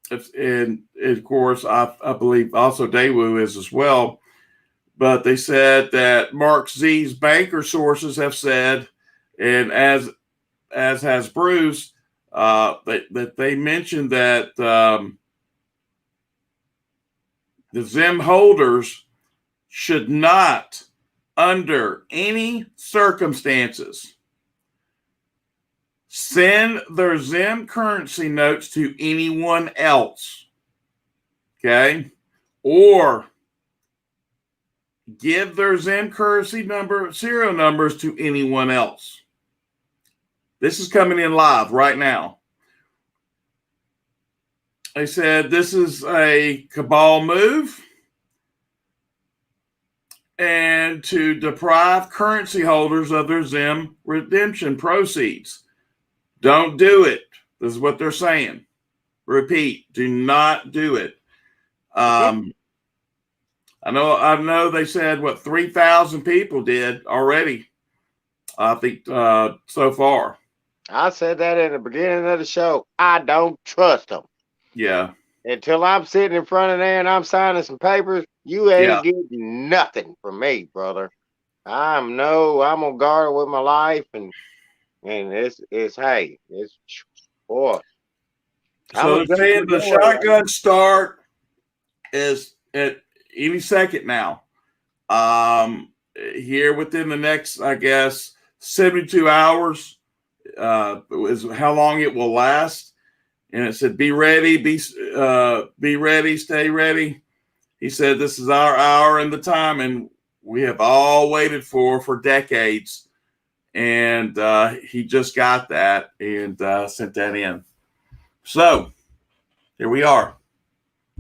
And of course, I believe also Daewoo is as well. But they said that Mark Z's banker sources have said, and as has Bruce, that they mentioned that the Zim holders should not, under any circumstances, send their Zim currency notes to anyone else, okay? Or give their Zim currency serial numbers to anyone else. This is coming in live right now. They said this is a cabal move and to deprive currency holders of their Zim redemption proceeds. Don't do it. This is what they're saying. Repeat, do not do it. I know they said what 3,000 people did already. I think so far. I said that in the beginning of the show. I don't trust them. Yeah. Until I'm sitting in front of there and I'm signing some papers, you ain't getting nothing from me, brother. I'm gonna guard with my life, and it's boy. So they're saying the shotgun start is at any second now. Here within the next, I guess, 72 hours is how long it will last. And it said, be ready, be ready, stay ready. He said, this is our hour and the time, and we have all waited for decades. And he just got that and sent that in. So here we are.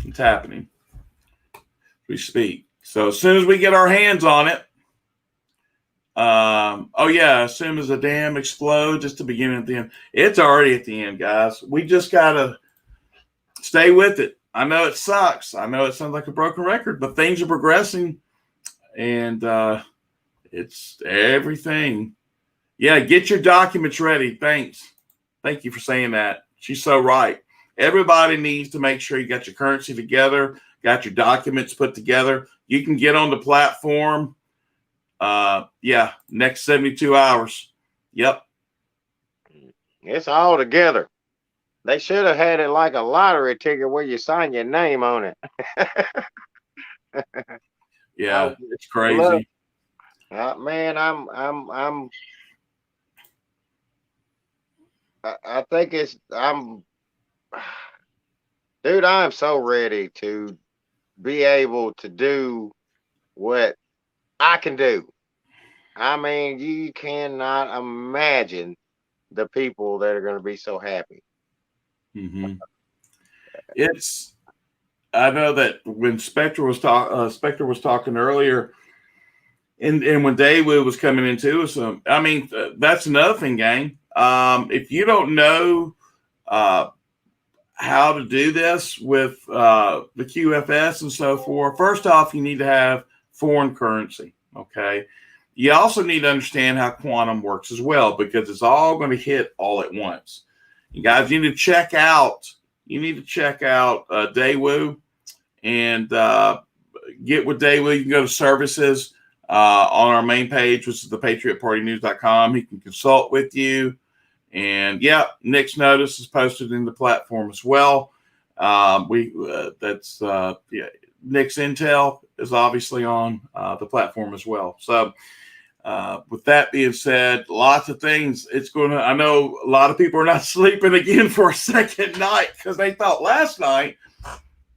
It's happening. We speak. So as soon as we get our hands on it, as soon as the dam explodes, it's the beginning at the end. It's already at the end, guys. We just gotta stay with it. I know it sucks. I know it sounds like a broken record, but things are progressing, and it's everything. Yeah, get your documents ready. Thanks. Thank you for saying that. She's so right. Everybody needs to make sure you got your currency together, got your documents put together. You can get on the platform. Next 72 hours. Yep. It's all together. They should have had it like a lottery ticket where you sign your name on it. Yeah, it's crazy. Man, I think dude, I'm so ready to be able to do what I can do. I mean, you cannot imagine the people that are going to be so happy. Mm-hmm. I know that when Spectre was talking earlier, and when Daewoo was coming into us, I mean, that's another thing, gang. If you don't know how to do this with the QFS and so forth. First off, you need to have foreign currency. Okay. You also need to understand how quantum works as well, because it's all going to hit all at once. You guys need to check out. You need to check out Daewoo and get with Daewoo. You can go to services on our main page, which is the PatriotPartyNews.com. He can consult with you. And yeah, Nick's notice is posted in the platform as well. Nick's intel is obviously on the platform as well. So with that being said, lots of things. I know a lot of people are not sleeping again for a second night because they thought last night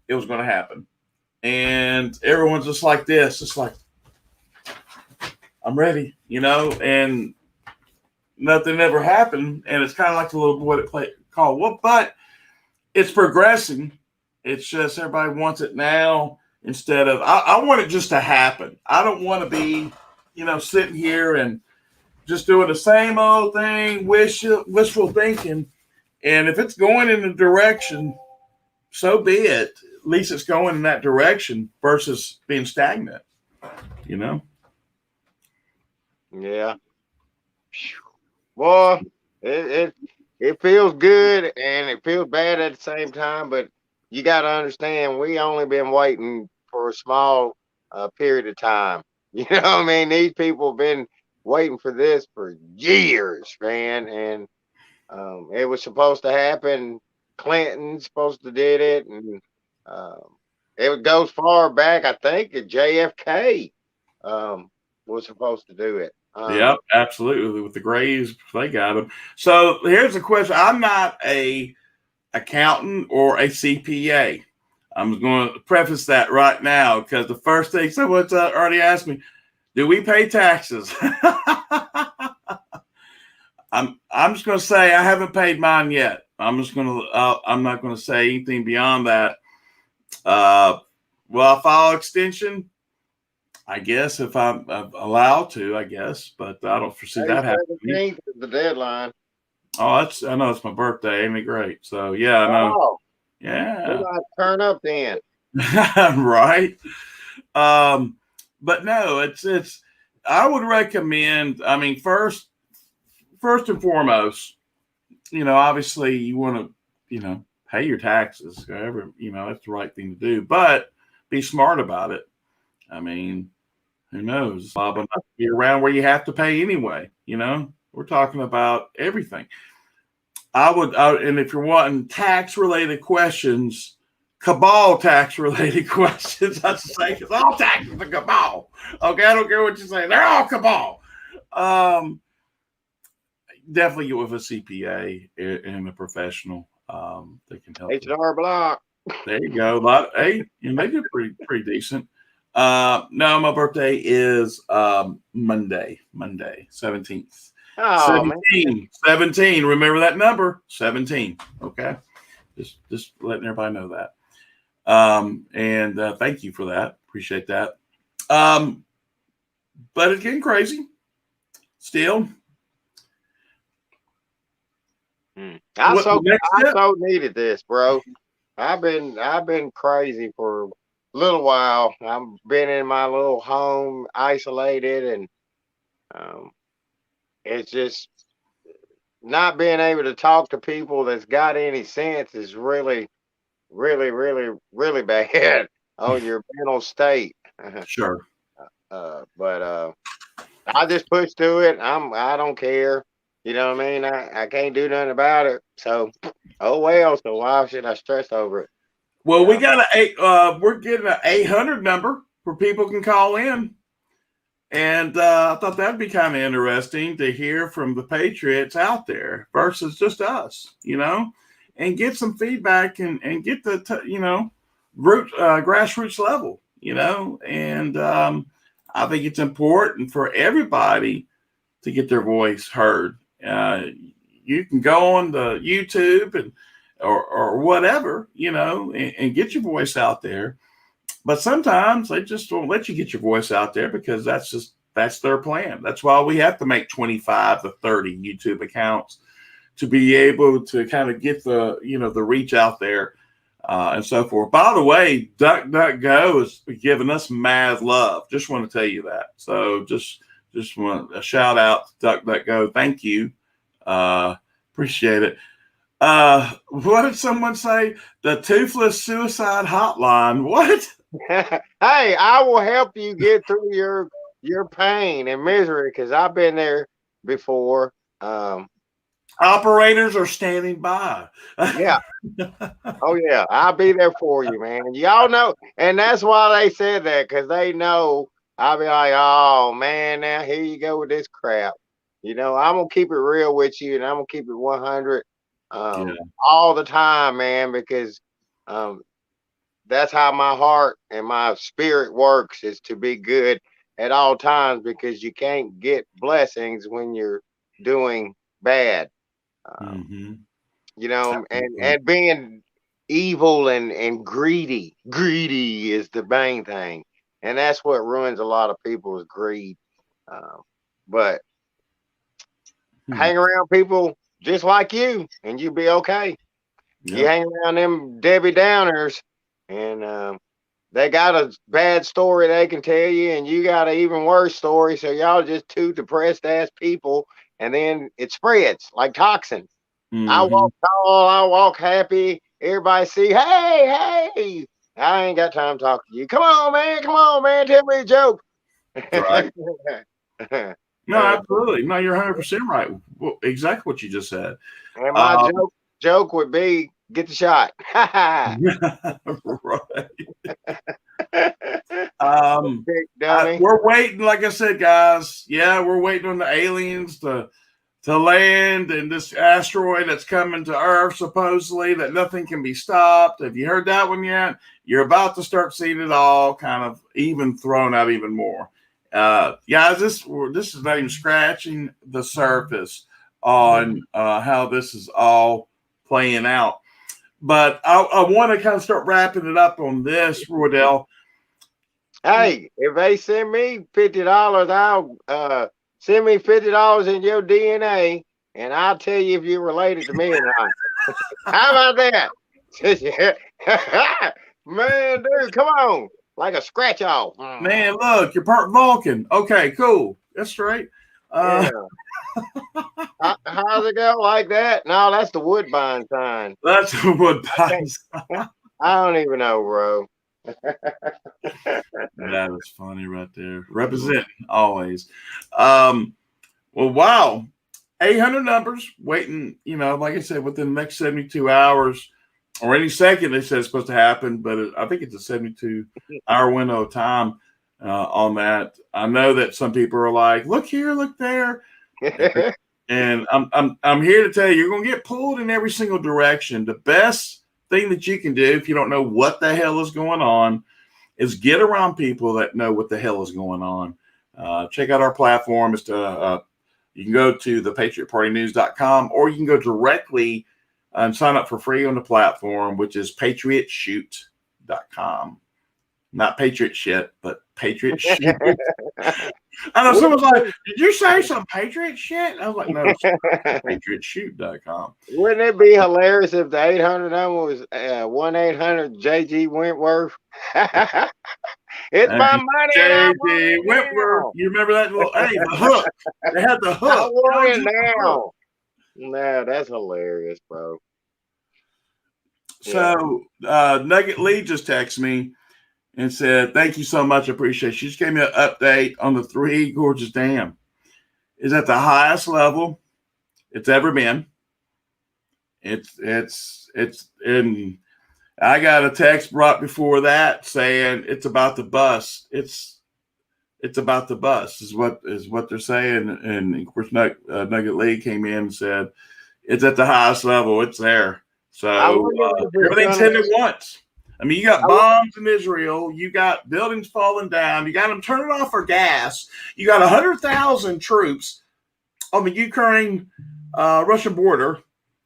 it was going to happen. And everyone's just like this, just like, I'm ready, and nothing ever happened. And it's kind of like the little boy that played called Whoop, but it's progressing. It's just everybody wants it now instead of, I want it just to happen. I don't want to be, sitting here and just doing the same old thing, wishful thinking. And if it's going in a direction, so be it. At least it's going in that direction versus being stagnant, Yeah. Well, it feels good and it feels bad at the same time, but you got to understand, we only been waiting for a small period of time. You know what I mean? These people have been waiting for this for years, man, and it was supposed to happen. Clinton's supposed to did it, and it goes far back. I think JFK was supposed to do it. Yeah, absolutely. With the Grays, they got them. So here's a question. I'm not a accountant or a CPA. I'm going to preface that right now because the first thing someone's already asked me, do we pay taxes? I'm just going to say I haven't paid mine yet. I'm not going to say anything beyond that. Will I file extension? I guess if I'm allowed to, I guess, but I don't foresee that happening. 17th is the deadline. Oh, I know it's my birthday. Ain't it great? So yeah, I know. Oh, yeah, we might turn up then. right. But no, it's. I would recommend. I mean, first and foremost, obviously you want to, pay your taxes. However, that's the right thing to do. But be smart about it. I mean, who knows? Bob will not be around where you have to pay anyway. We're talking about everything. And if you're wanting tax-related questions, cabal tax-related questions, I should say, because all taxes are cabal. Okay, I don't care what you say; they're all cabal. Definitely get with a CPA and a professional that can help. H&R Block. There you go. Hey, they did pretty decent. No, my birthday is Monday, 17th. Oh, 17. Remember that number, 17. Okay, just letting everybody know that. And thank you for that. Appreciate that. But it's getting crazy. Still. I so needed this, bro. I've been crazy for a little while. I've been in my little home, isolated, and it's just not being able to talk to people that's got any sense is really, really, really, really bad on your mental state. Sure. But I just push through it. I don't care. You know what I mean? I can't do nothing about it. So, oh well. So why should I stress over it? Well, we got we're getting an 800 number where people can call in. And I thought that'd be kind of interesting to hear from the Patriots out there versus just us, and get some feedback and get the, grassroots level, and I think it's important for everybody to get their voice heard. You can go on the YouTube and or whatever, and get your voice out there. But sometimes they just won't let you get your voice out there because that's their plan. That's why we have to make 25 to 30 YouTube accounts to be able to kind of get the the reach out there and so forth. By the way, DuckDuckGo is giving us mad love. Just want to tell you that. So just want a shout out to DuckDuckGo. Thank you. Appreciate it. What did someone say? The Toothless Suicide Hotline. What? Hey, I will help you get through your pain and misery because I've been there before. Operators are standing by. Yeah. Oh yeah, I'll be there for you, man. Y'all know, and that's why they said that, because they know I'll be like, oh man, now here you go with this crap. I'm gonna keep it real with you, and I'm gonna keep it 100 all the time, man, because that's how my heart and my spirit works, is to be good at all times, because you can't get blessings when you're doing bad. And being evil and greedy is the main thing, and that's what ruins a lot of people, is greed. But hang around people just like you and you be okay. You hang around them Debbie Downers, and they got a bad story they can tell you, and you got an even worse story, so y'all just two depressed ass people, and then it spreads like toxin. I walk tall, I walk happy. Everybody see, hey, I ain't got time to talk to you. Come on, man, tell me a joke. Right. No, absolutely. No, you're 100% right. Well, exactly what you just said. And my joke would be, get the shot. Right. We're waiting, like I said, guys. Yeah, we're waiting on the aliens to land, and this asteroid that's coming to Earth, supposedly, that nothing can be stopped. Have you heard that one yet? You're about to start seeing it all kind of even thrown out even more. Guys, this is not even scratching the surface on how this is all playing out. But I want to kind of start wrapping it up on this, Roydell. Hey, if they send me $50, I'll send me $50 in your DNA, and I'll tell you if you're related to me or not. How about that? Man, dude, come on. Like a scratch off. Man, look, you're part Vulcan. Okay, cool. That's straight. Yeah. How's it go like that? No, that's the Woodbine sign. That's the Woodbine sign. I don't even know, bro. That was funny right there. Representing always. Well, wow. 800 numbers waiting, like I said, within the next 72 hours or any second, they said it's supposed to happen, but I think it's a 72-hour window of time on that. I know that some people are like, look here, look there. And I'm here to tell you, you're going to get pulled in every single direction. The best thing that you can do if you don't know what the hell is going on is get around people that know what the hell is going on. Check out our platform. You can go to thepatriotpartynews.com, or you can go directly and sign up for free on the platform, which is patriotshute.com. Not Patriot shit, but Patriot Shoot. I know someone's like, did you say some Patriot shit? I was like, no, it's patriotshute.com. Wouldn't it be hilarious if the 800 number was 1-800-JG Wentworth? It's my money. JG Wentworth. You remember that little, the hook. They had the hook. I want it now. No, that's hilarious, bro. So Nugget Lee just texted me and said, thank you so much. I appreciate it. She just gave me an update on the Three Gorges Dam. It's at the highest level it's ever been. It's in. I got a text right before that saying it's about to bust. It's about to bust is what they're saying. And of course, Nugget Lee came in and said it's at the highest level. It's there. So everything's hit at once. I mean, you got bombs in Israel. You got buildings falling down. You got them turning off for gas. You got 100,000 troops on the Ukraine-Russian border.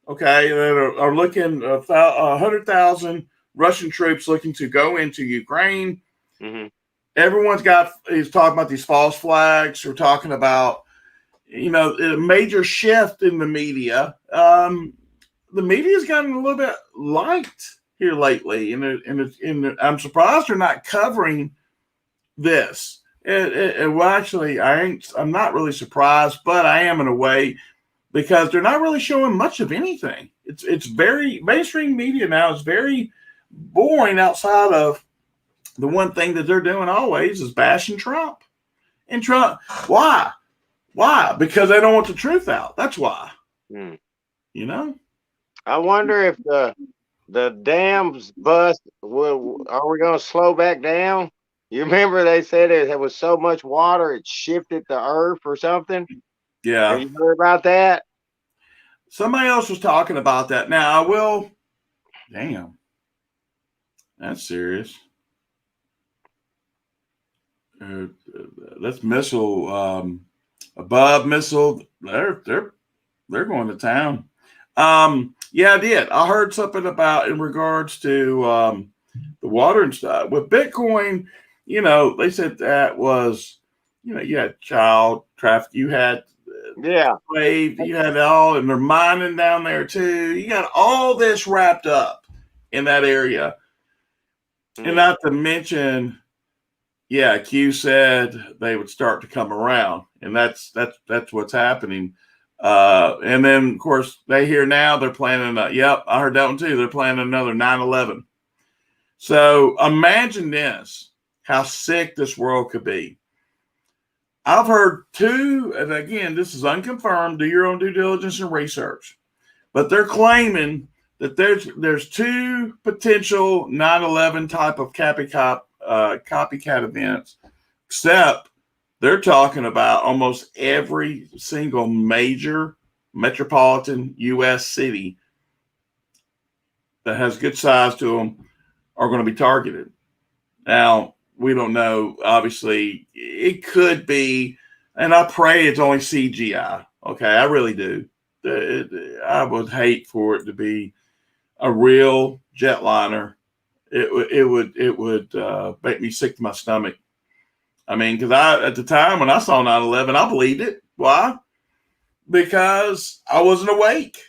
Okay, that are looking 100,000 Russian troops looking to go into Ukraine. Mm-hmm. Everyone's is talking about these false flags. We're talking about a major shift in the media. The media's gotten a little bit light here lately, and I'm surprised they're not covering this. Well, actually, I'm not really surprised, but I am in a way, because they're not really showing much of anything. It's very mainstream media now is very boring outside of the one thing that they're doing always is bashing Trump. And Trump, why? Why? Because they don't want the truth out. That's why. I wonder if the dams bust. Are we going to slow back down? You remember they said it was so much water it shifted the earth or something? Yeah. Have you heard about that? Somebody else was talking about that. Now I will. Damn, that's serious. That's missile. Above missile. They're going to town. Yeah, I did. I heard something about in regards to the water and stuff with Bitcoin. They said that was, you had child traffic, you had slave, you had all, and they're mining down there too. You got all this wrapped up in that area, and not to mention, Q said they would start to come around, and that's what's happening. And then of course they hear now they're planning. I heard that one too. They're planning another 9/11. So imagine this. How sick this world could be. I've heard two, and again, this is unconfirmed. Do your own due diligence and research. But they're claiming that there's two potential 9/11 type of copycat events, except they're talking about almost every single major metropolitan U.S. city that has good size to them are going to be targeted. Now, we don't know. Obviously, it could be, and I pray it's only CGI. Okay, I really do. I would hate for it to be a real jetliner. It would make me sick to my stomach. I mean, because at the time when I saw 9/11, I believed it. Why? Because I wasn't awake,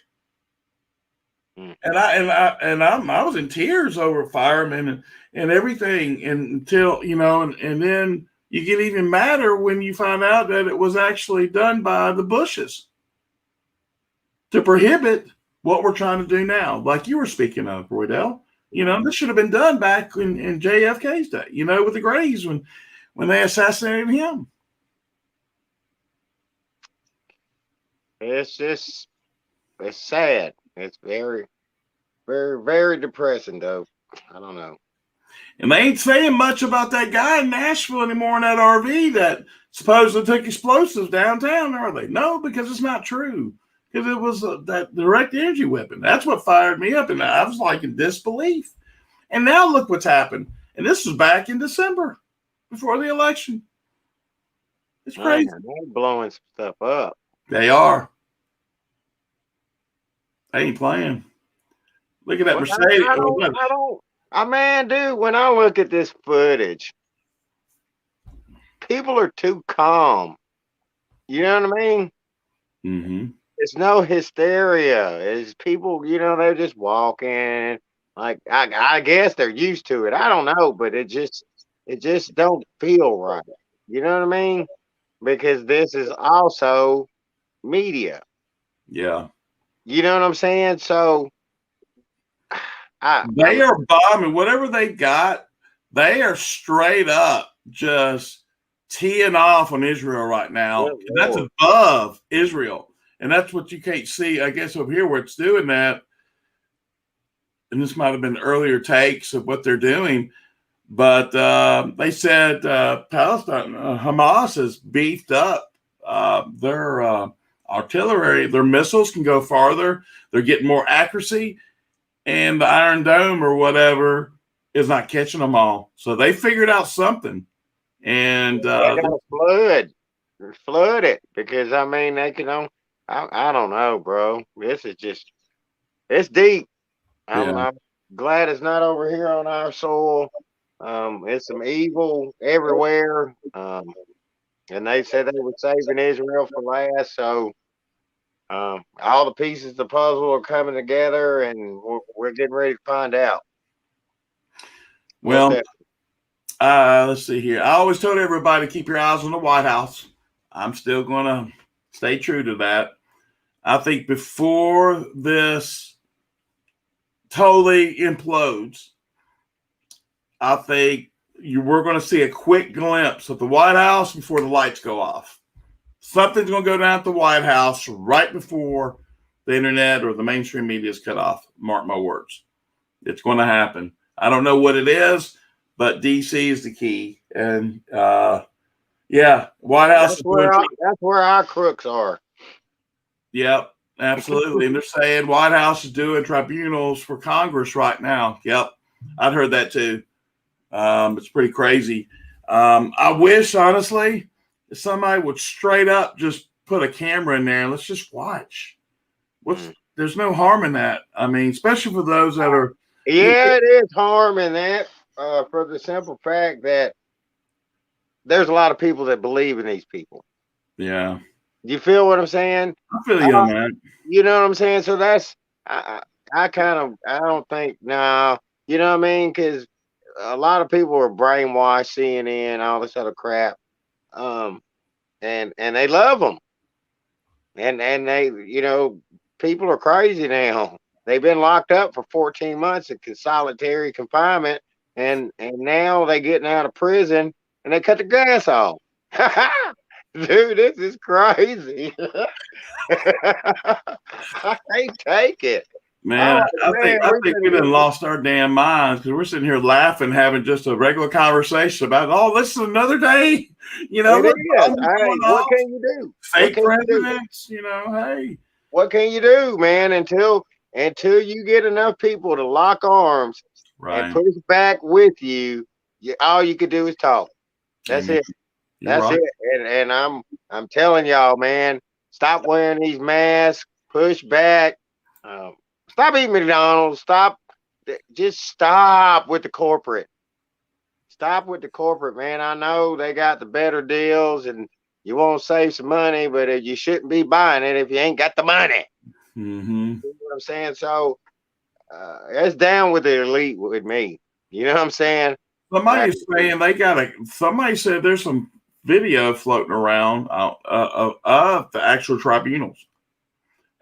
and I was in tears over firemen and everything, until and then you get even madder when you find out that it was actually done by the Bushes to prohibit what we're trying to do now, like you were speaking of, Roydell. This should have been done back in JFK's day, with the Grays when they assassinated him. It's sad. It's very, very, very depressing, though. I don't know. And they ain't saying much about that guy in Nashville anymore in that RV that supposedly took explosives downtown, are they? No, because it's not true. Because it was that direct energy weapon. That's what fired me up, and I was like in disbelief. And now look what's happened. And this was back in December, before the election. It's crazy. Man, they're blowing some stuff up. They are. They ain't playing. Look at that Mercedes. Dude, when I look at this footage, people are too calm. You know what I mean? Mm-hmm. It's no hysteria. It's people, they're just walking. Like, I guess they're used to it. I don't know, but it just don't feel right. You know what I mean? Because this is also media. Yeah. You know what I'm saying? So they are bombing whatever they got. They are straight up just teeing off on Israel right now. And that's above Israel. And that's what you can't see, I guess, over here where it's doing that. And this might have been earlier takes of what they're doing. But they said Palestine, Hamas has beefed up their artillery. Their missiles can go farther. They're getting more accuracy. And the Iron Dome or whatever is not catching them all. So they figured out something. And they got to flood it. Because, I mean, they can I don't know, bro. This is just, it's deep. I'm glad it's not over here on our soil. It's some evil everywhere. and they said they were saving Israel for last. So all the pieces of the puzzle are coming together, and we're getting ready to find out. Well, let's see here. I always told everybody to keep your eyes on the White House. I'm still going to stay true to that. I think before this totally implodes, I think we're going to see a quick glimpse of the White House before the lights go off. Something's going to go down at the White House right before the internet or the mainstream media is cut off. Mark my words. It's going to happen. I don't know what it is, but DC is the key. And yeah, White House. That's where our crooks are. Yep, absolutely. And they're saying White House is doing tribunals for Congress right now. Yep, I'd heard that too. It's pretty crazy. I wish, honestly, if somebody would straight up just put a camera in there and let's just watch. There's no harm in that. I mean, especially for those that are. Yeah, it is harm in that for the simple fact that there's a lot of people that believe in these people. Yeah. You feel what I'm saying? I feel you on that. You know what I'm saying? So that's, I don't think, no, you know what I mean? Because a lot of people are brainwashed, CNN, all this other crap. And they love them. And they, you know, people are crazy now. They've been locked up for 14 months in solitary confinement. And now they getting out of prison and they cut the gas off. Dude, this is crazy. I can't take it. Man, I think we done lost our damn minds because we're sitting here laughing, having just a regular conversation about, oh, this is another day. You know, what can you do? Fake presidents, you know, hey. What can you do, man, until you get enough people to lock arms and push back with you, all you could do is talk. That's it. That's it. And I'm telling y'all, man, stop wearing these masks, push back, stop eating McDonald's, just stop with the corporate. Stop with the corporate, man. I know they got the better deals and you want to save some money, but you shouldn't be buying it if you ain't got the money. Mm-hmm. You know what I'm saying? So it's down with the elite with me. You know what I'm saying? Somebody's saying somebody said there's some video floating around of the actual tribunals.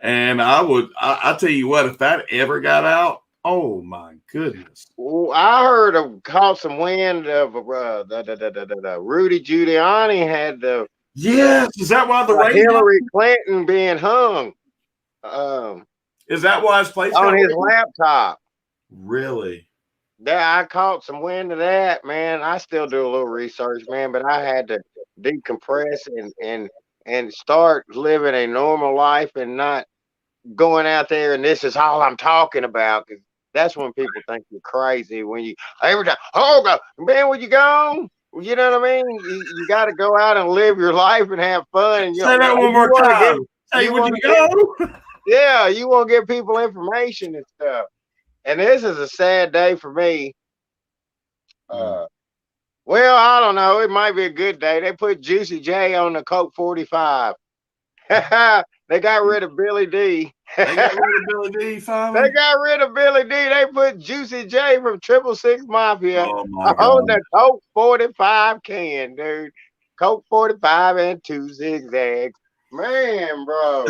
And I tell you what, if that ever got out, oh my goodness. Well, I caught some wind of the Rudy Giuliani had the is that why the Hillary Clinton being hung? Is that why his place on his laptop? Really? Yeah, I caught some wind of that, man. I still do a little research, man, but I had to decompress and start living a normal life and not going out there and this is all I'm talking about, because that's when people think you're crazy. When you every time, oh God, man, when you gone, you know what I mean? You got to go out and live your life and have fun. And say that one more time. Hey, when you go? Yeah, you want to give people information and stuff. And this is a sad day for me. Well, I don't know. It might be a good day. They put Juicy J on the Coke 45. They got rid of Billy D. They got rid of Billy D, finally? They got rid of Billy D. They put Juicy J from 666 Mafia on the Coke 45 can, dude. Coke 45 and 2 zigzags. Man, bro.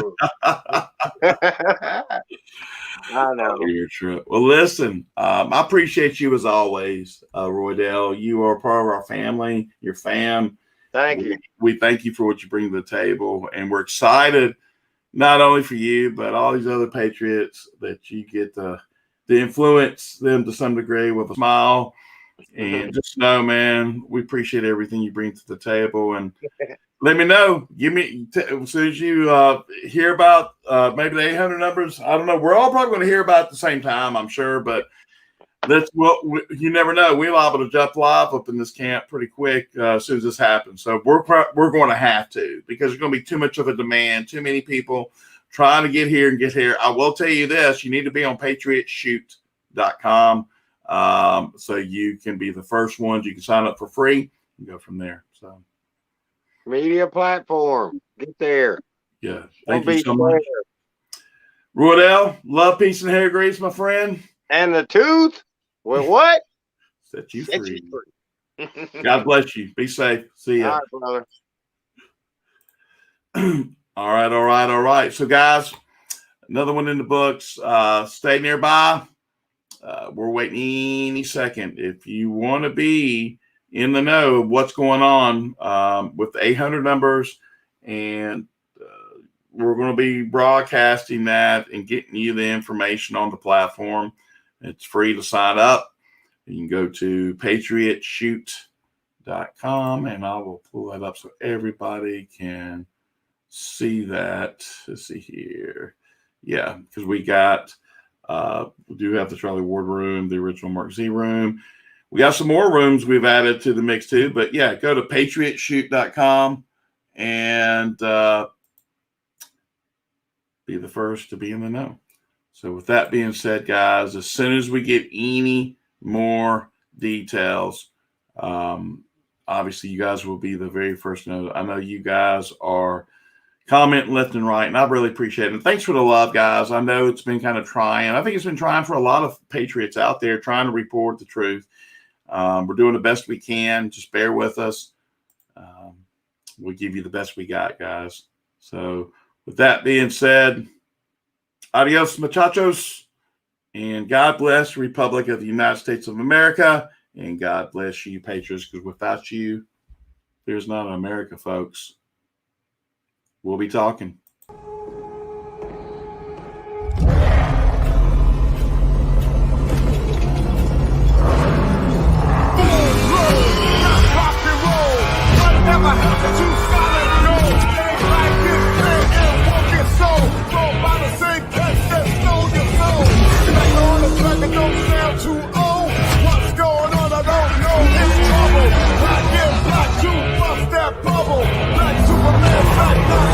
I know. You're true. Well, listen, I appreciate you as always, Roydell. You are part of our family, your fam. Thank you. We thank you for what you bring to the table, and we're excited not only for you, but all these other patriots that you get to influence them to some degree with a smile. And just know, man, we appreciate everything you bring to the table. And let me know. As soon as you hear about maybe the 800 numbers, I don't know. We're all probably going to hear about it at the same time, I'm sure. But you never know. We're liable to jump live up in this camp pretty quick as soon as this happens. So we're going to have to, because there's going to be too much of a demand, too many people trying to get here and get here. I will tell you this. You need to be on patriotshute.com so you can be the first ones. You can sign up for free and go from there. So Media platform. Get there. Yeah. Don't Thank you be so much. scared. Roydell, love, peace, and hair grease, my friend. And the tooth will what? Set you Set free. you free. God bless you. Be safe. See ya. All right, All brother. right. So, guys, another one in the books. Stay nearby. We're waiting any second. If you want to be in the know of what's going on with the 800 numbers, and we're going to be broadcasting that and getting you the information on the platform. It's free to sign up. You can go to patriotshute.com, and I will pull that up so everybody can see that. Let's see here. Yeah, because we got, we do have the Charlie Ward room, the original Mark Z room. We got some more rooms we've added to the mix too. But yeah, go to patriotshute.com and be the first to be in the know. So with that being said, guys, as soon as we get any more details, obviously you guys will be the very first to know. I know you guys are commenting left and right, and I really appreciate it. And thanks for the love, guys. I know it's been kind of trying. I think it's been trying for a lot of patriots out there trying to report the truth. We're doing the best we can. Just bear with us. We'll give you the best we got, guys. So with that being said, adios, muchachos, and God bless the Republic of the United States of America, and God bless you, patriots, because without you, there's not an America, folks. We'll be talking. Black Superman, black